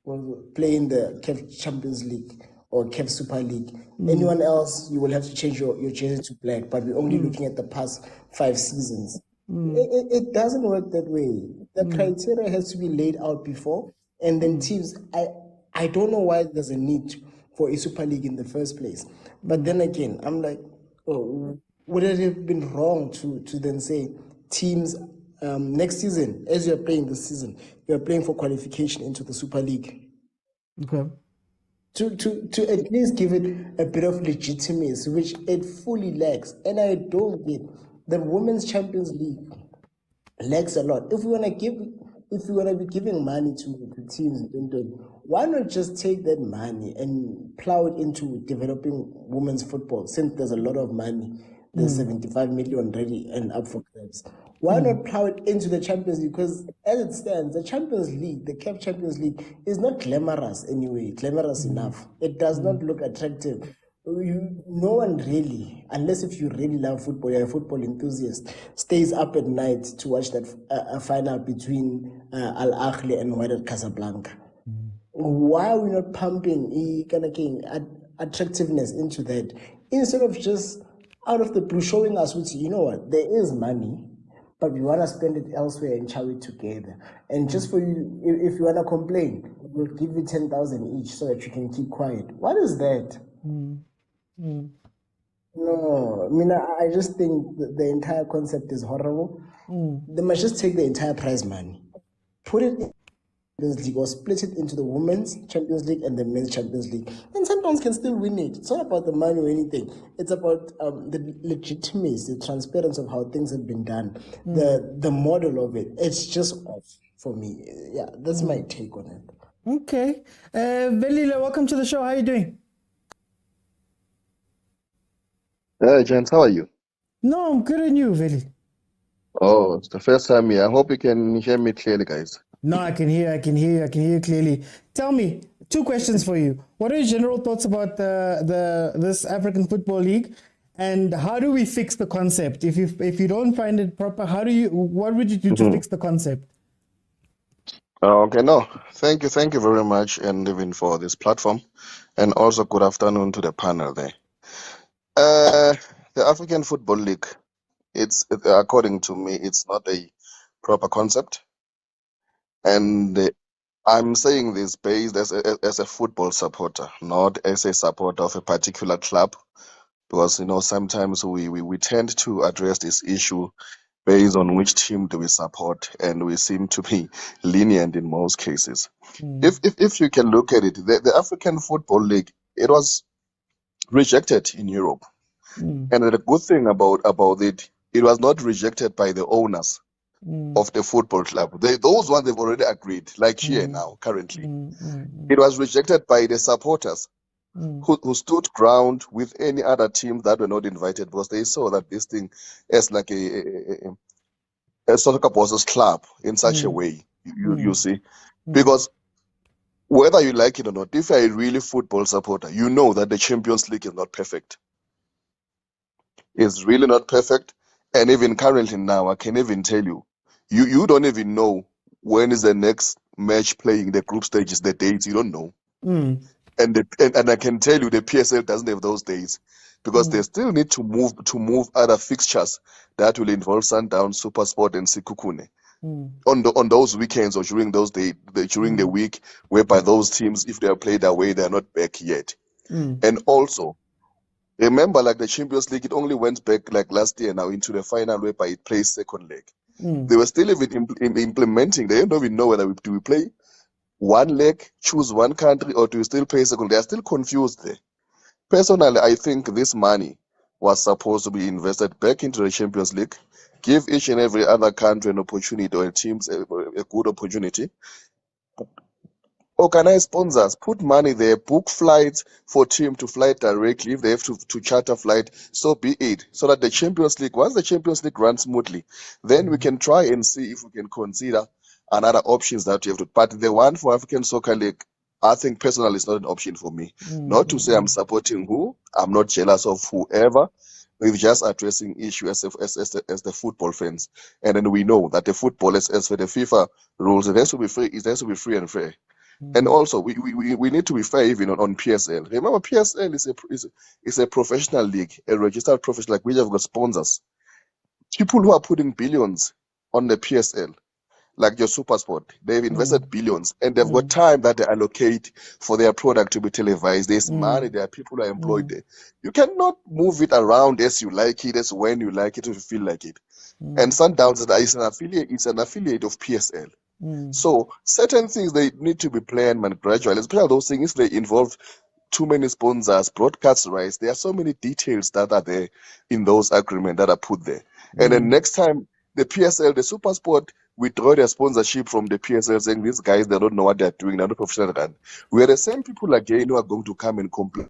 will play in the CAF Champions League or CAF Super League. Anyone else, you will have to change your jersey to black, but we're only looking at the past 5 seasons. It doesn't work that way. The criteria has to be laid out before, and then teams, I don't know why there's a need for a Super League in the first place. But then again, I'm like, would it have been wrong to then say teams next season, as you're playing this season, you're playing for qualification into the Super League? Okay. to at least give it a bit of legitimacy, which it fully lacks. And I don't get the Women's Champions League lacks a lot. If we wanna be giving money to teams, why not just take that money and plow it into developing women's football? Since there's a lot of money, there's 75 million ready and up for grabs. Why not plow it into the Champions League? Because as it stands, the Champions League, the CAF Champions League, is not glamorous enough. It does not look attractive. No one really, unless if you really love football, you're a football enthusiast, stays up at night to watch that a final between Al Ahly and Wydad Casablanca. Why are we not pumping attractiveness into that instead of just out of the blue showing us, which, you know what, there is money, but we want to spend it elsewhere and chow it together. And just for you, if you want to complain, we'll give you 10,000 each so that you can keep quiet. What is that? No, I mean, I just think the entire concept is horrible. They must just take the entire prize money, put it in the Champions League, or split it into the Women's Champions League and the Men's Champions League. And sometimes can still win it. It's not about the money or anything. It's about the legitimacy, the transparency of how things have been done, the model of it. It's just off for me. Yeah, that's my take on it. Okay. Velile, welcome to the show. How are you doing? Hey, gents, how are you? No, I'm good on you, Veli. Oh, it's the first time here. I hope you can hear me clearly, guys. No, I can hear you clearly. Tell me, 2 questions for you. What are your general thoughts about this African Football League, and how do we fix the concept? If you don't find it proper, what would you do to fix the concept? Okay, no, thank you very much, and even for this platform, and also good afternoon to the panel there. The African Football League, according to me, it's not a proper concept, and I'm saying this based as a football supporter, not as a supporter of a particular club, because sometimes we tend to address this issue based on which team do we support, and we seem to be lenient in most cases. If you can look at it, the African Football League, it was rejected in Europe. And the good thing about it, it was not rejected by the owners of the football club. Those ones, they've already agreed, like here now, currently. It was rejected by the supporters who stood ground with any other teams that were not invited, because they saw that this thing as like a soccer bosses club in such a way, you see. Because whether you like it or not, if you're a really football supporter, you know that the Champions League is not perfect. It's really not perfect. And even currently now, I can even tell you, you don't even know when is the next match playing, the group stages, the dates, you don't know. And I can tell you the PSL doesn't have those dates, because they still need to move other fixtures that will involve Sundown, SuperSport, and Sekhukhune on those weekends or during those during the week, whereby those teams, if they are played away, they are not back yet. And also, remember, like the Champions League, it only went back like last year now into the final, whereby it plays second leg. They were still even implementing. They don't even know whether do we play one leg, choose one country, or do we still play second? They are still confused there. Personally, I think this money was supposed to be invested back into the Champions League, give each and every other country an opportunity, or teams a good opportunity. Organize sponsors, put money there, book flights for team to fly directly. If they have to charter flight, so be it. So that the Champions League, once the Champions League runs smoothly, then we can try and see if we can consider another options that we have to. But the one for African Soccer League, I think personally is not an option for me. Not to say I'm supporting who, I'm not jealous of whoever. We're just addressing issue as the football fans, and then we know that the football, as for the FIFA rules, it has to be free. It has to be free and fair. And also, we need to be fair even on PSL. Remember, PSL is a professional league, a registered professional, like we have got sponsors. People who are putting billions on the PSL, like your SuperSport, they've invested billions, and they've got time that they allocate for their product to be televised. There's money, there are people who are employed there. You cannot move it around as you like it, as when you like it, if you feel like it. And Sundowns is an affiliate of PSL. So certain things, they need to be planned, man, gradually, especially those things they involve too many sponsors, broadcast rights. There are so many details that are there in those agreements that are put there. And then next time, the PSL, the Super Sport, withdraw their sponsorship from the PSL, saying these guys, they don't know what they're doing, they're not professional. We are the same people again who are going to come and complain.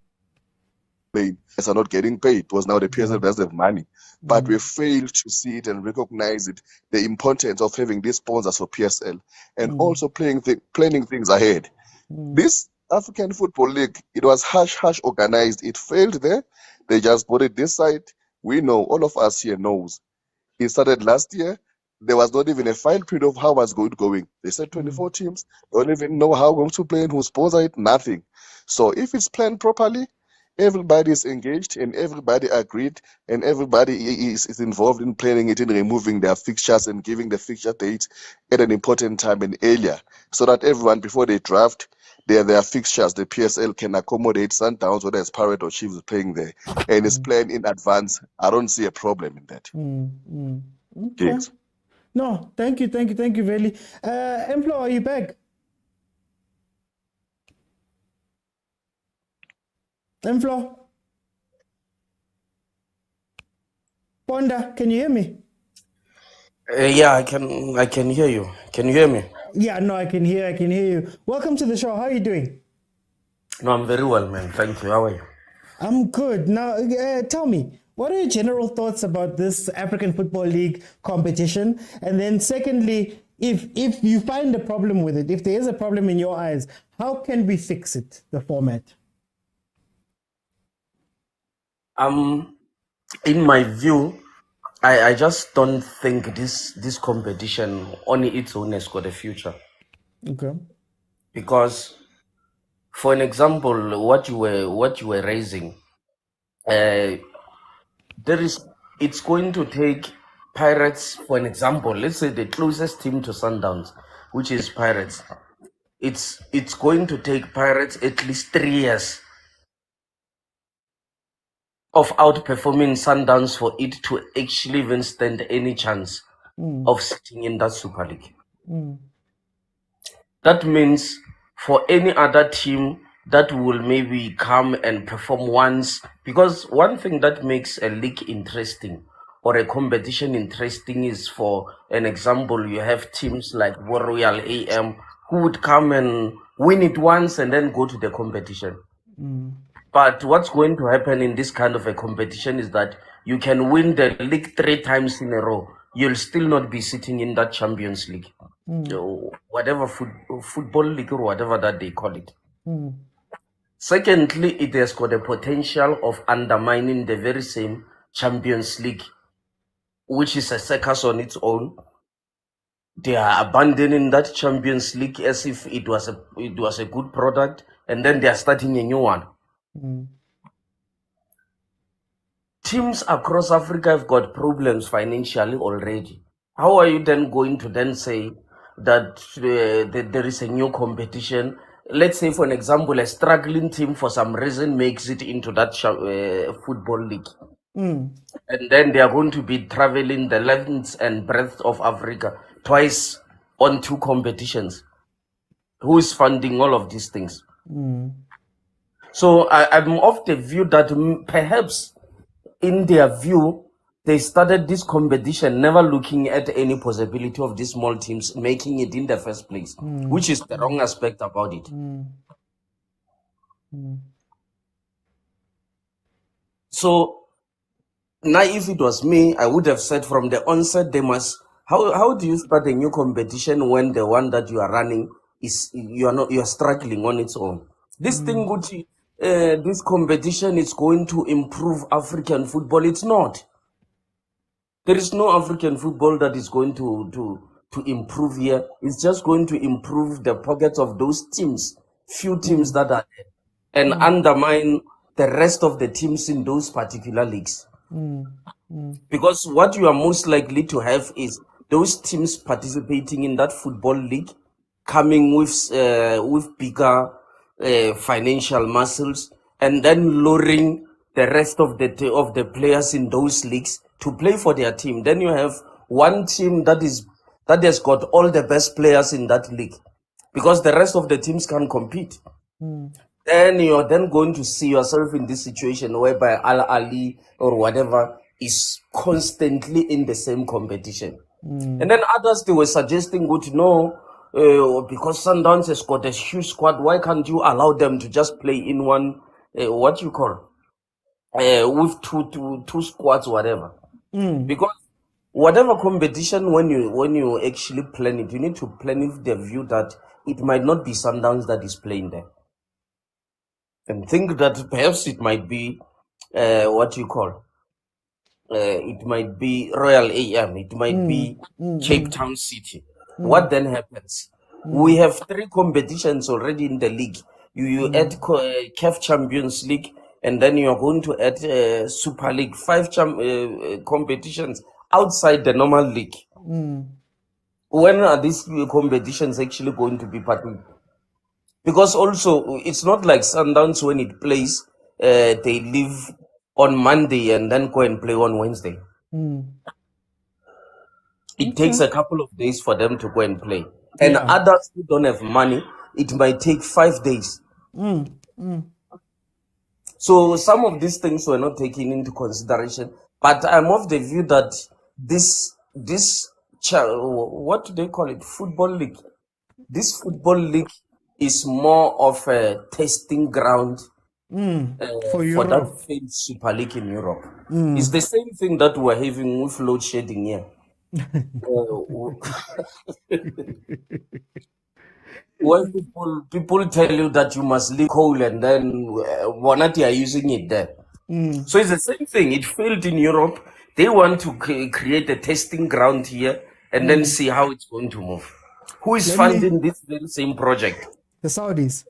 Are not getting paid because now the PSL doesn't have money. But we failed to see it and recognize it, the importance of having these sponsors for PSL and also planning things ahead. This African Football League, it was hush organized. It failed there. They just brought it this side. We know, all of us here knows. It started last year. There was not even a fine print of how it's going. They said 24 teams. Don't even know how going to play and who sponsor it. Nothing. So if it's planned properly, everybody is engaged and everybody agreed and everybody is involved in planning it and removing their fixtures and giving the fixture dates at an important time and earlier, so that everyone, before they draft their fixtures, the PSL can accommodate Sundowns, whether it's Pirate or Chiefs playing there, and it's planned in advance. I don't see a problem in that. Okay. Yes. No, thank you, Veli. Emplo, are you back? Emplo? Ponda, can you hear me? Yeah, I can hear you. Can you hear me? Yeah, no, I can hear you. Welcome to the show. How are you doing? No, I'm very well, man. Thank you. How are you? I'm good. Now, tell me, what are your general thoughts about this African Football League competition? And then secondly, if you find a problem with it, if there is a problem in your eyes, how can we fix it, the format? In my view, I just don't think this competition on its own has got a future. Okay. Because, for an example, what you were raising, it's going to take Pirates, for an example, let's say the closest team to Sundowns, which is Pirates. It's going to take Pirates at least 3 years of outperforming Sundowns for it to actually even stand any chance of sitting in that Super League. That means for any other team that will maybe come and perform once, because one thing that makes a league interesting or a competition interesting is, for an example, you have teams like Royal AM who would come and win it once and then go to the competition. But what's going to happen in this kind of a competition is that you can win the league 3 times in a row. You'll still not be sitting in that Champions League. Whatever football league or whatever that they call it. Secondly, it has got a potential of undermining the very same Champions League, which is a circus on its own. They are abandoning that Champions League as if it was a good product, and then they are starting a new one. Teams across Africa have got problems financially already. How are you then going to then say that there is a new competition? Let's say, for an example, a struggling team for some reason makes it into that football league. And then they are going to be traveling the length and breadth of Africa twice on 2 competitions. Who is funding all of these things? So I'm of the view that perhaps in their view, they started this competition never looking at any possibility of these small teams making it in the first place, which is the wrong aspect about it. So now, if it was me, I would have said from the onset, they must. How do you start a new competition when the one that you are running is you are struggling on its own? This thing, Gucci, this competition is going to improve African football. It's not. There is no African football that is going to improve here. It's just going to improve the pockets of those teams, few teams that are there, and undermine the rest of the teams in those particular leagues. Because what you are most likely to have is those teams participating in that football league coming with bigger financial muscles, and then luring the rest of the players in those leagues to play for their team. Then you have one team that has got all the best players in that league, because the rest of the teams can compete. then you're then going to see yourself in this situation whereby Al Ali or whatever is constantly in the same competition. And then others, they were suggesting, good, no, because Sundowns has got a huge squad, why can't you allow them to just play in one, what you call, with two squads, whatever? Because whatever competition, when you actually plan it, you need to plan it with the view that it might not be Sundowns that is playing there. And think that perhaps it might be what you call it might be Royal AM, it might be Cape Town City. What then happens? We have 3 competitions already in the league. You add CAF Champions League, and then you are going to add Super League, 5 competitions outside the normal league. When are these competitions actually going to be partnered? Because also, it's not like Sundowns when it plays, they leave on Monday and then go and play on Wednesday. It takes a couple of days for them to go and play. And others who don't have money, it might take 5 days. So some of these things were not taken into consideration. But I'm of the view that this what do they call it? Football league. This football league is more of a testing ground For for Europe. that failed Super League in Europe. It's the same thing that we're having with load shedding here. When people tell you that you must leave coal and then Wanati are using it there. So it's the same thing. It failed in Europe. They want to create a testing ground here and then see how it's going to move. Who is Let funding this very same project? The Saudis.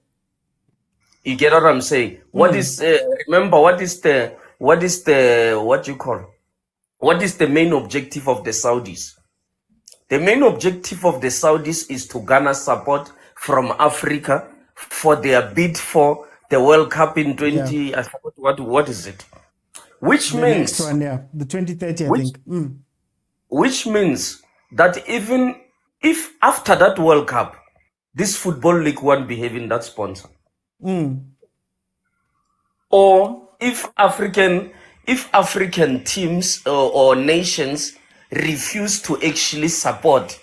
You get what I'm saying? What is remember? What is the what you call? What is the main objective of the Saudis? The main objective of the Saudis is to garner support from Africa for their bid for the World Cup in 20. I forgot what is it? Which The means next one, the 2030, I which think. which means that even if after that World Cup, this football league won't be having that sponsor. Or if African teams or nations refuse to actually support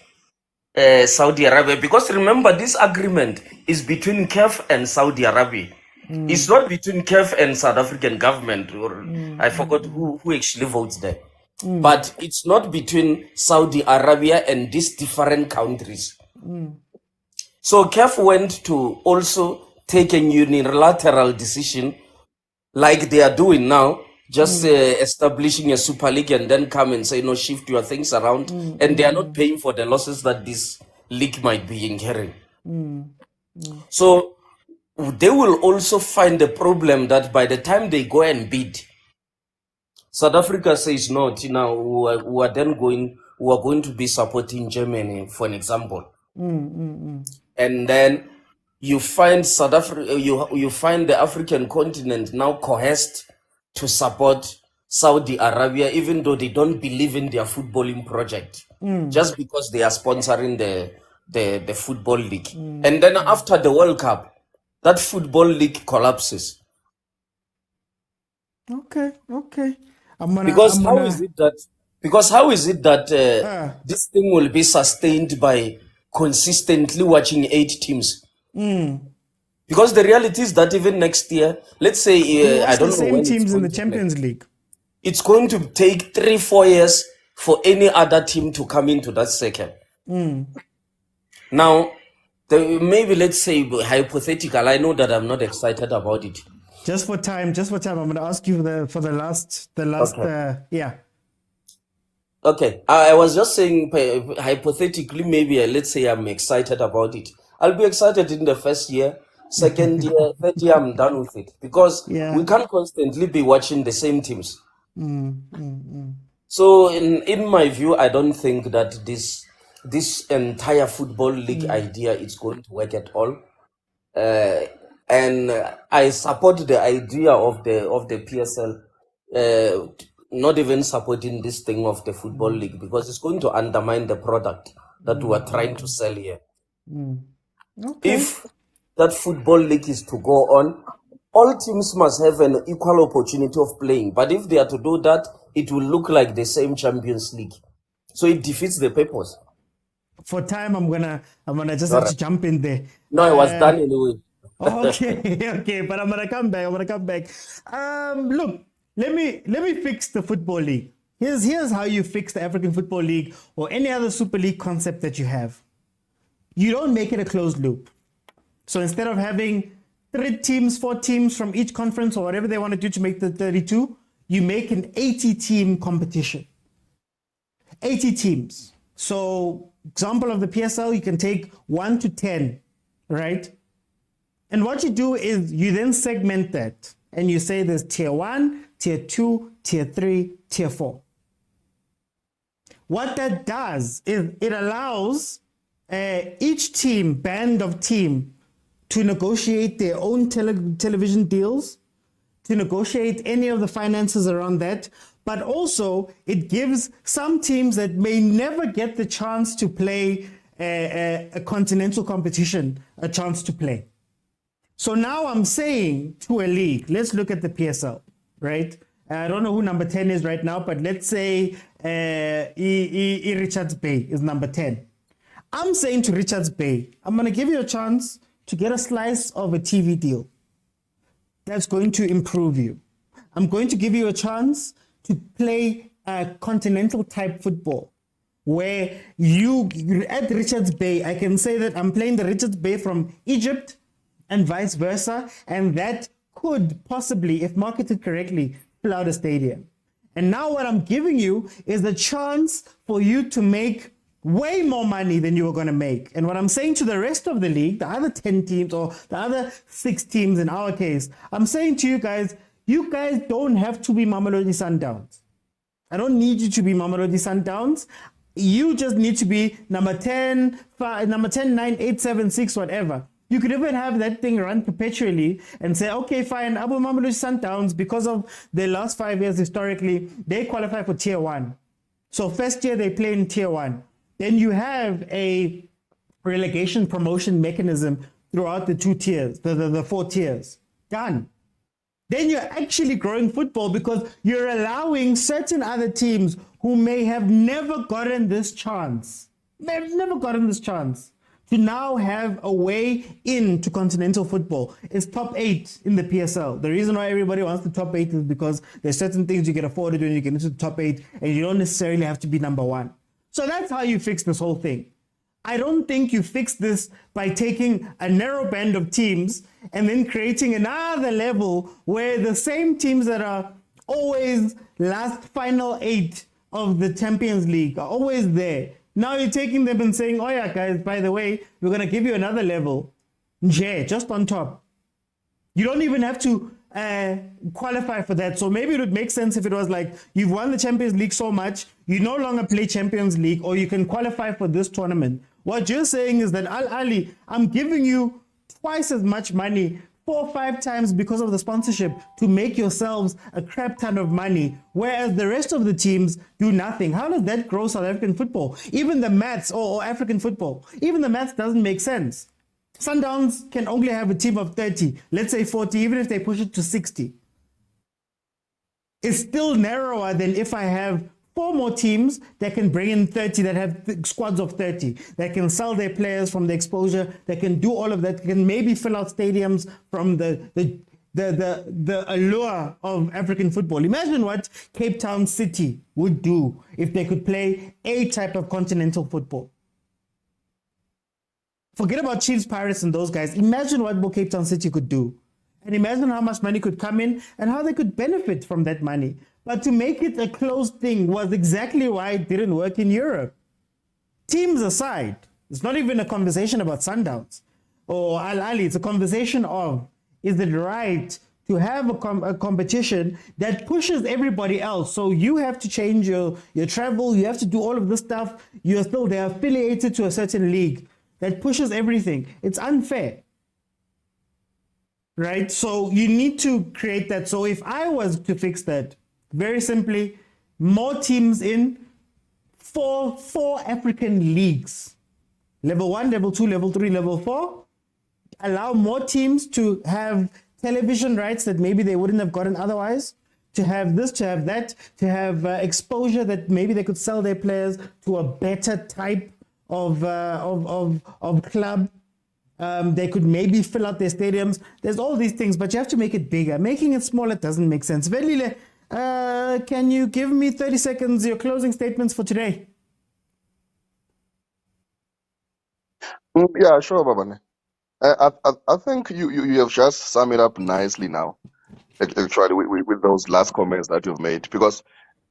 Saudi Arabia, because remember, this agreement is between CAF and Saudi Arabia. It's not between CAF and South African government, or I forgot who actually votes there. But it's not between Saudi Arabia and these different countries. So CAF went to also take a unilateral decision, like they are doing now, just establishing a Super League and then come and say, no, shift your things around. And they are not paying for the losses that this league might be incurring. So they will also find the problem that by the time they go and bid, South Africa says, no, now we are going to be supporting Germany, for an example. And then you find South Africa, you find the African continent now coerced to support Saudi Arabia, even though they don't believe in their footballing project, just because they are sponsoring the football league. And then after the World Cup, that football league collapses. Okay. Because how is it that this thing will be sustained by consistently watching 8 teams? Because the reality is that even next year, let's say I don't know same when teams it's in going the to Champions play. League. It's going to take 3-4 years for any other team to come into that second. Now, maybe let's say hypothetical. I know that I'm not excited about it. Just for time, I'm going to ask you for the last, Okay. Okay, I was just saying, hypothetically, maybe let's say I'm excited about it. I'll be excited in the first year, second year, third year, I'm done with it. Because we can't constantly be watching the same teams. So in my view, I don't think that this entire football league idea is going to work at all. And I support the idea of the PSL not even supporting this thing of the football league, because it's going to undermine the product that we are trying to sell here. Okay. that football league is to go on, all teams must have an equal opportunity of playing. But if they are to do that, it will look like the same Champions League. So it defeats the purpose. For time, I'm gonna just All have right. to jump in there. No, I was done anyway. Okay, okay, but I'm gonna come back. Look, let me fix the football league. Here's how you fix the African Football League or any other Super League concept that you have. You don't make it a closed loop. So instead of having 3 teams, 4 teams from each conference or whatever they want to do to make the 32, you make an 80-team competition. 80 teams. So, example of the PSL, you can take 1 to 10, right? And what you do is you then segment that and you say there's tier 1, tier 2, tier 3, tier 4. What that does is it allows each team, band of team, to negotiate their own television deals, to negotiate any of the finances around that, but also it gives some teams that may never get the chance to play a continental competition a chance to play. So now I'm saying to a league, let's look at the PSL, right? I don't know who number 10 is right now, but let's say Richards Bay is number 10. I'm saying to Richards Bay, I'm going to give you a chance to get a slice of a TV deal that's going to improve you. I'm going to give you a chance to play a continental type football where you at Richards Bay, I can say that I'm playing the Richards Bay from Egypt and vice versa. And that could possibly, if marketed correctly, fill out a stadium. And now what I'm giving you is the chance for you to make way more money than you were going to make. And what I'm saying to the rest of the league, the other 10 teams or the other 6 teams in our case, I'm saying to you guys don't have to be Mamelodi Sundowns. I don't need you to be Mamelodi Sundowns. You just need to be number 10, 5, number 10, 9, 8, 7, 6, whatever. You could even have that thing run perpetually and say, okay, fine, Abu Mamelodi Sundowns, because of their last 5 years historically, they qualify for tier 1. So first year they play in tier 1. Then you have a relegation promotion mechanism throughout the 2 tiers, the 4 tiers. Done. Then you're actually growing football because you're allowing certain other teams who may have never gotten this chance, to now have a way into continental football. It's top 8 in the PSL. The reason why everybody wants the top 8 is because there's certain things you get afforded when you get into the top 8 and you don't necessarily have to be number 1. So that's how you fix this whole thing. I don't think you fix this by taking a narrow band of teams and then creating another level where the same teams that are always last final 8 of the Champions League are always there. Now you're taking them and saying, oh yeah, guys, by the way, we're going to give you another level. Just on top. You don't even have to qualify for that. So maybe it would make sense if it was like, you've won the Champions League so much, you no longer play Champions League, or you can qualify for this tournament. What you're saying is that, Al Ali, I'm giving you twice as much money, 4 or 5 times because of the sponsorship, to make yourselves a crap ton of money, whereas the rest of the teams do nothing. How does that grow South African football? Even the maths, or African football, even the maths doesn't make sense. Sundowns can only have a team of 30, let's say 40, even if they push it to 60. It's still narrower than if I have 4 more teams that can bring in 30, that have squads of 30, that can sell their players from the exposure, that can do all of that, can maybe fill out stadiums from the allure of African football. Imagine what Cape Town City would do if they could play a type of continental football. Forget about Chiefs, Pirates, and those guys. Imagine what Cape Town City could do. And imagine how much money could come in and how they could benefit from that money. But to make it a closed thing was exactly why it didn't work in Europe. Teams aside, it's not even a conversation about Sundowns or Al Ali. It's a conversation of, is it right to have a competition that pushes everybody else? So you have to change your travel. You have to do all of this stuff. They're affiliated to a certain league that pushes everything. It's unfair. Right? So you need to create that. So if I was to fix that, very simply, more teams in, four African leagues. Level 1, level 2, level 3, level 4. allow more teams to have television rights that maybe they wouldn't have gotten otherwise, to have this, to have that, to have exposure that maybe they could sell their players to a better type of club. They could maybe fill out their stadiums. There's all these things, but you have to make it bigger. Making it smaller doesn't make sense. Velile, can you give me 30 seconds, your closing statements for today? Yeah, sure, Babane. I think you have just summed it up nicely now, actually, with those last comments that you've made. Because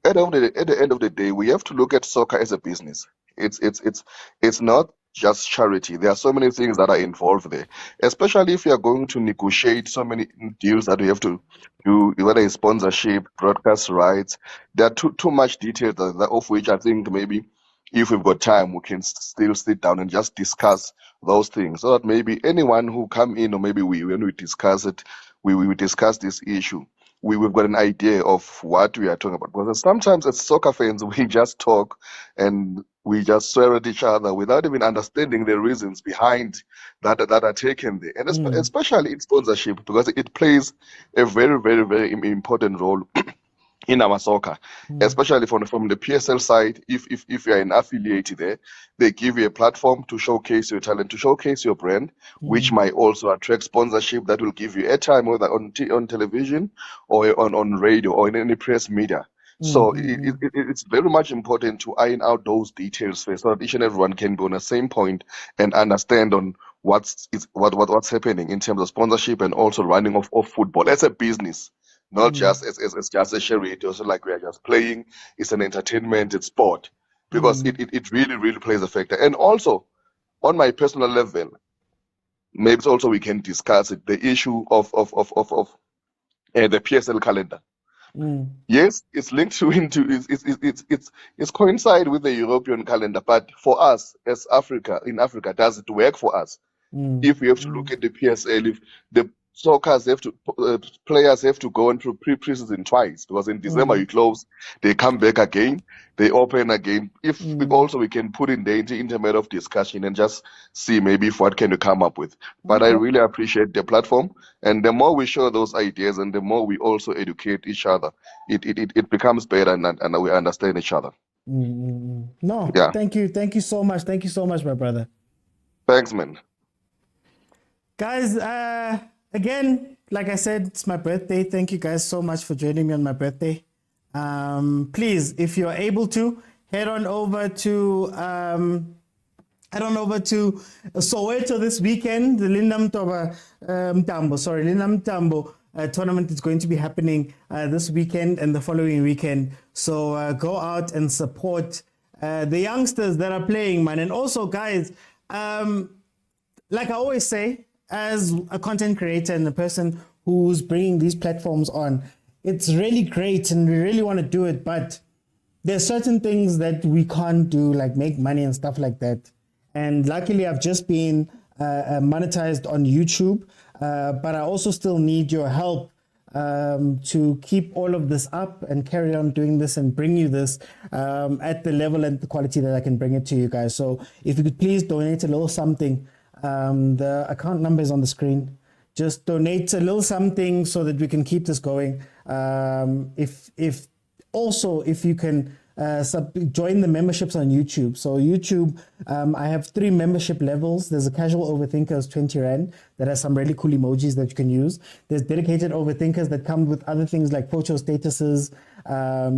at the end of the day, we have to look at soccer as a business. It's not just charity. There are so many things that are involved there, especially if you are going to negotiate so many deals that you have to do, whether it's sponsorship, broadcast rights. There are too much detail of which I think maybe if we've got time, we can still sit down and just discuss those things, so that maybe anyone who come in, or maybe when we discuss it, we discuss this issue, we've got an idea of what we are talking about. Because sometimes as soccer fans, we just talk and we just swear at each other without even understanding the reasons behind that are taken there. And especially in sponsorship, because it plays a very, very, very important role in our soccer, especially from the PSL side. If you're an affiliate there, they give you a platform to showcase your talent, to showcase your brand, which might also attract sponsorship that will give you airtime, whether on television or on radio or in any press media. So it's very much important to iron out those details first, so that each and everyone can be on the same point and understand on what's happening in terms of sponsorship and also running of football as a business. Not just as just a charity, also like we are just playing. It's an entertainment, it's sport, because it really, really plays a factor. And also, on my personal level, maybe also we can discuss it, the issue of the PSL calendar. Yes, it's linked to it's coincide with the European calendar, but for us as in Africa, does it work for us? If we have to look at the PSL, if the players have to go into pre-season twice, because in December you close, they come back again, they open again. If we can put in the intermediate of discussion and just see maybe what can you come up with. But I really appreciate the platform, and the more we share those ideas and the more we also educate each other, it becomes better, and we understand each other. No, Yeah. thank you so much, my brother. Thanks, man. Guys, again, like I said, it's my birthday. Thank you guys so much for joining me on my birthday. Please, if you're able to, head on over to Soweto this weekend. The Linda Mtambo tournament is going to be happening this weekend and the following weekend. So go out and support the youngsters that are playing, man. And also, guys, like I always say, as a content creator and a person who's bringing these platforms on, it's really great and we really want to do it, but there's certain things that we can't do, like make money and stuff like that. And luckily, I've just been monetized on YouTube, but I also still need your help to keep all of this up and carry on doing this and bring you this at the level and the quality that I can bring it to you guys. So if you could please donate a little something. The account number is on the screen. Just donate a little something so that we can keep this going. If you can join the memberships on YouTube. So YouTube, I have 3 membership levels. There's a casual overthinkers 20 Rand that has some really cool emojis that you can use. There's dedicated overthinkers that come with other things like photo statuses.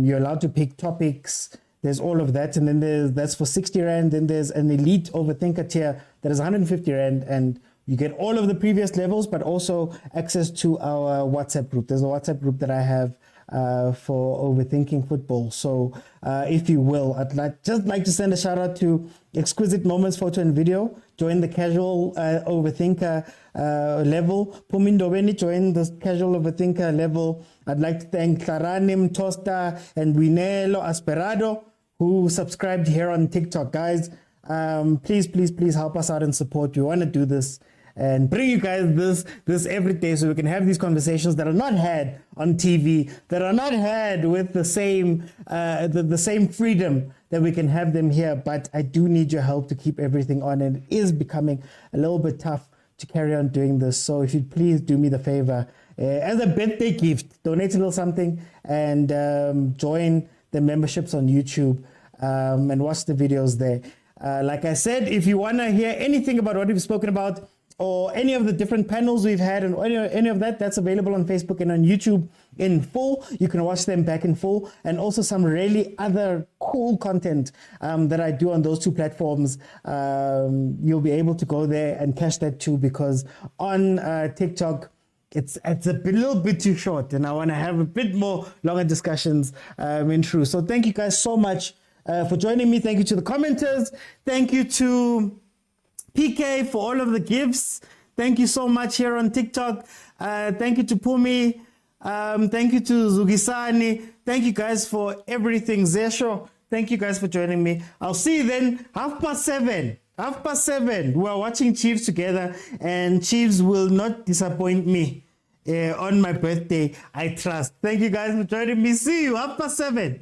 You're allowed to pick topics. There's all of that. And then that's for 60 Rand. Then there's an elite overthinker tier that is 150 Rand. And you get all of the previous levels, but also access to our WhatsApp group. There's a WhatsApp group that I have for Overthinking Football. So if you will, I'd just like to send a shout out to Exquisite Moments Photo and Video. Join the casual overthinker level. Pumindobeni, join the casual overthinker level. I'd like to thank Claranim, Tosta, and Winelo Asperado, who subscribed here on TikTok. Guys, please help us out and support. We want to do this and bring you guys this every day, so we can have these conversations that are not had on TV, that are not had with the same freedom that we can have them here. But I do need your help to keep everything on, and it is becoming a little bit tough to carry on doing this. So if you'd please do me the favor, as a birthday gift, donate a little something and join the memberships on YouTube and watch the videos there. Like I said, if you want to hear anything about what we've spoken about or any of the different panels we've had and any of that, that's available on Facebook and on YouTube in full. You can watch them back in full, and also some really other cool content that I do on those two platforms. You'll be able to go there and catch that too, because on TikTok, it's a little bit too short, and I want to have a bit more longer discussions in true. So thank you guys so much for joining me. Thank you to the commenters. Thank you to PK for all of the gifts. Thank you so much here on TikTok. Thank you to Pumi. Thank you to Zugisani. Thank you guys for everything. Zesho, thank you guys for joining me. I'll see you then 7:30. 7:30. We're watching Chiefs together, and Chiefs will not disappoint me on my birthday, I trust. Thank you guys for joining me. See you 7:30.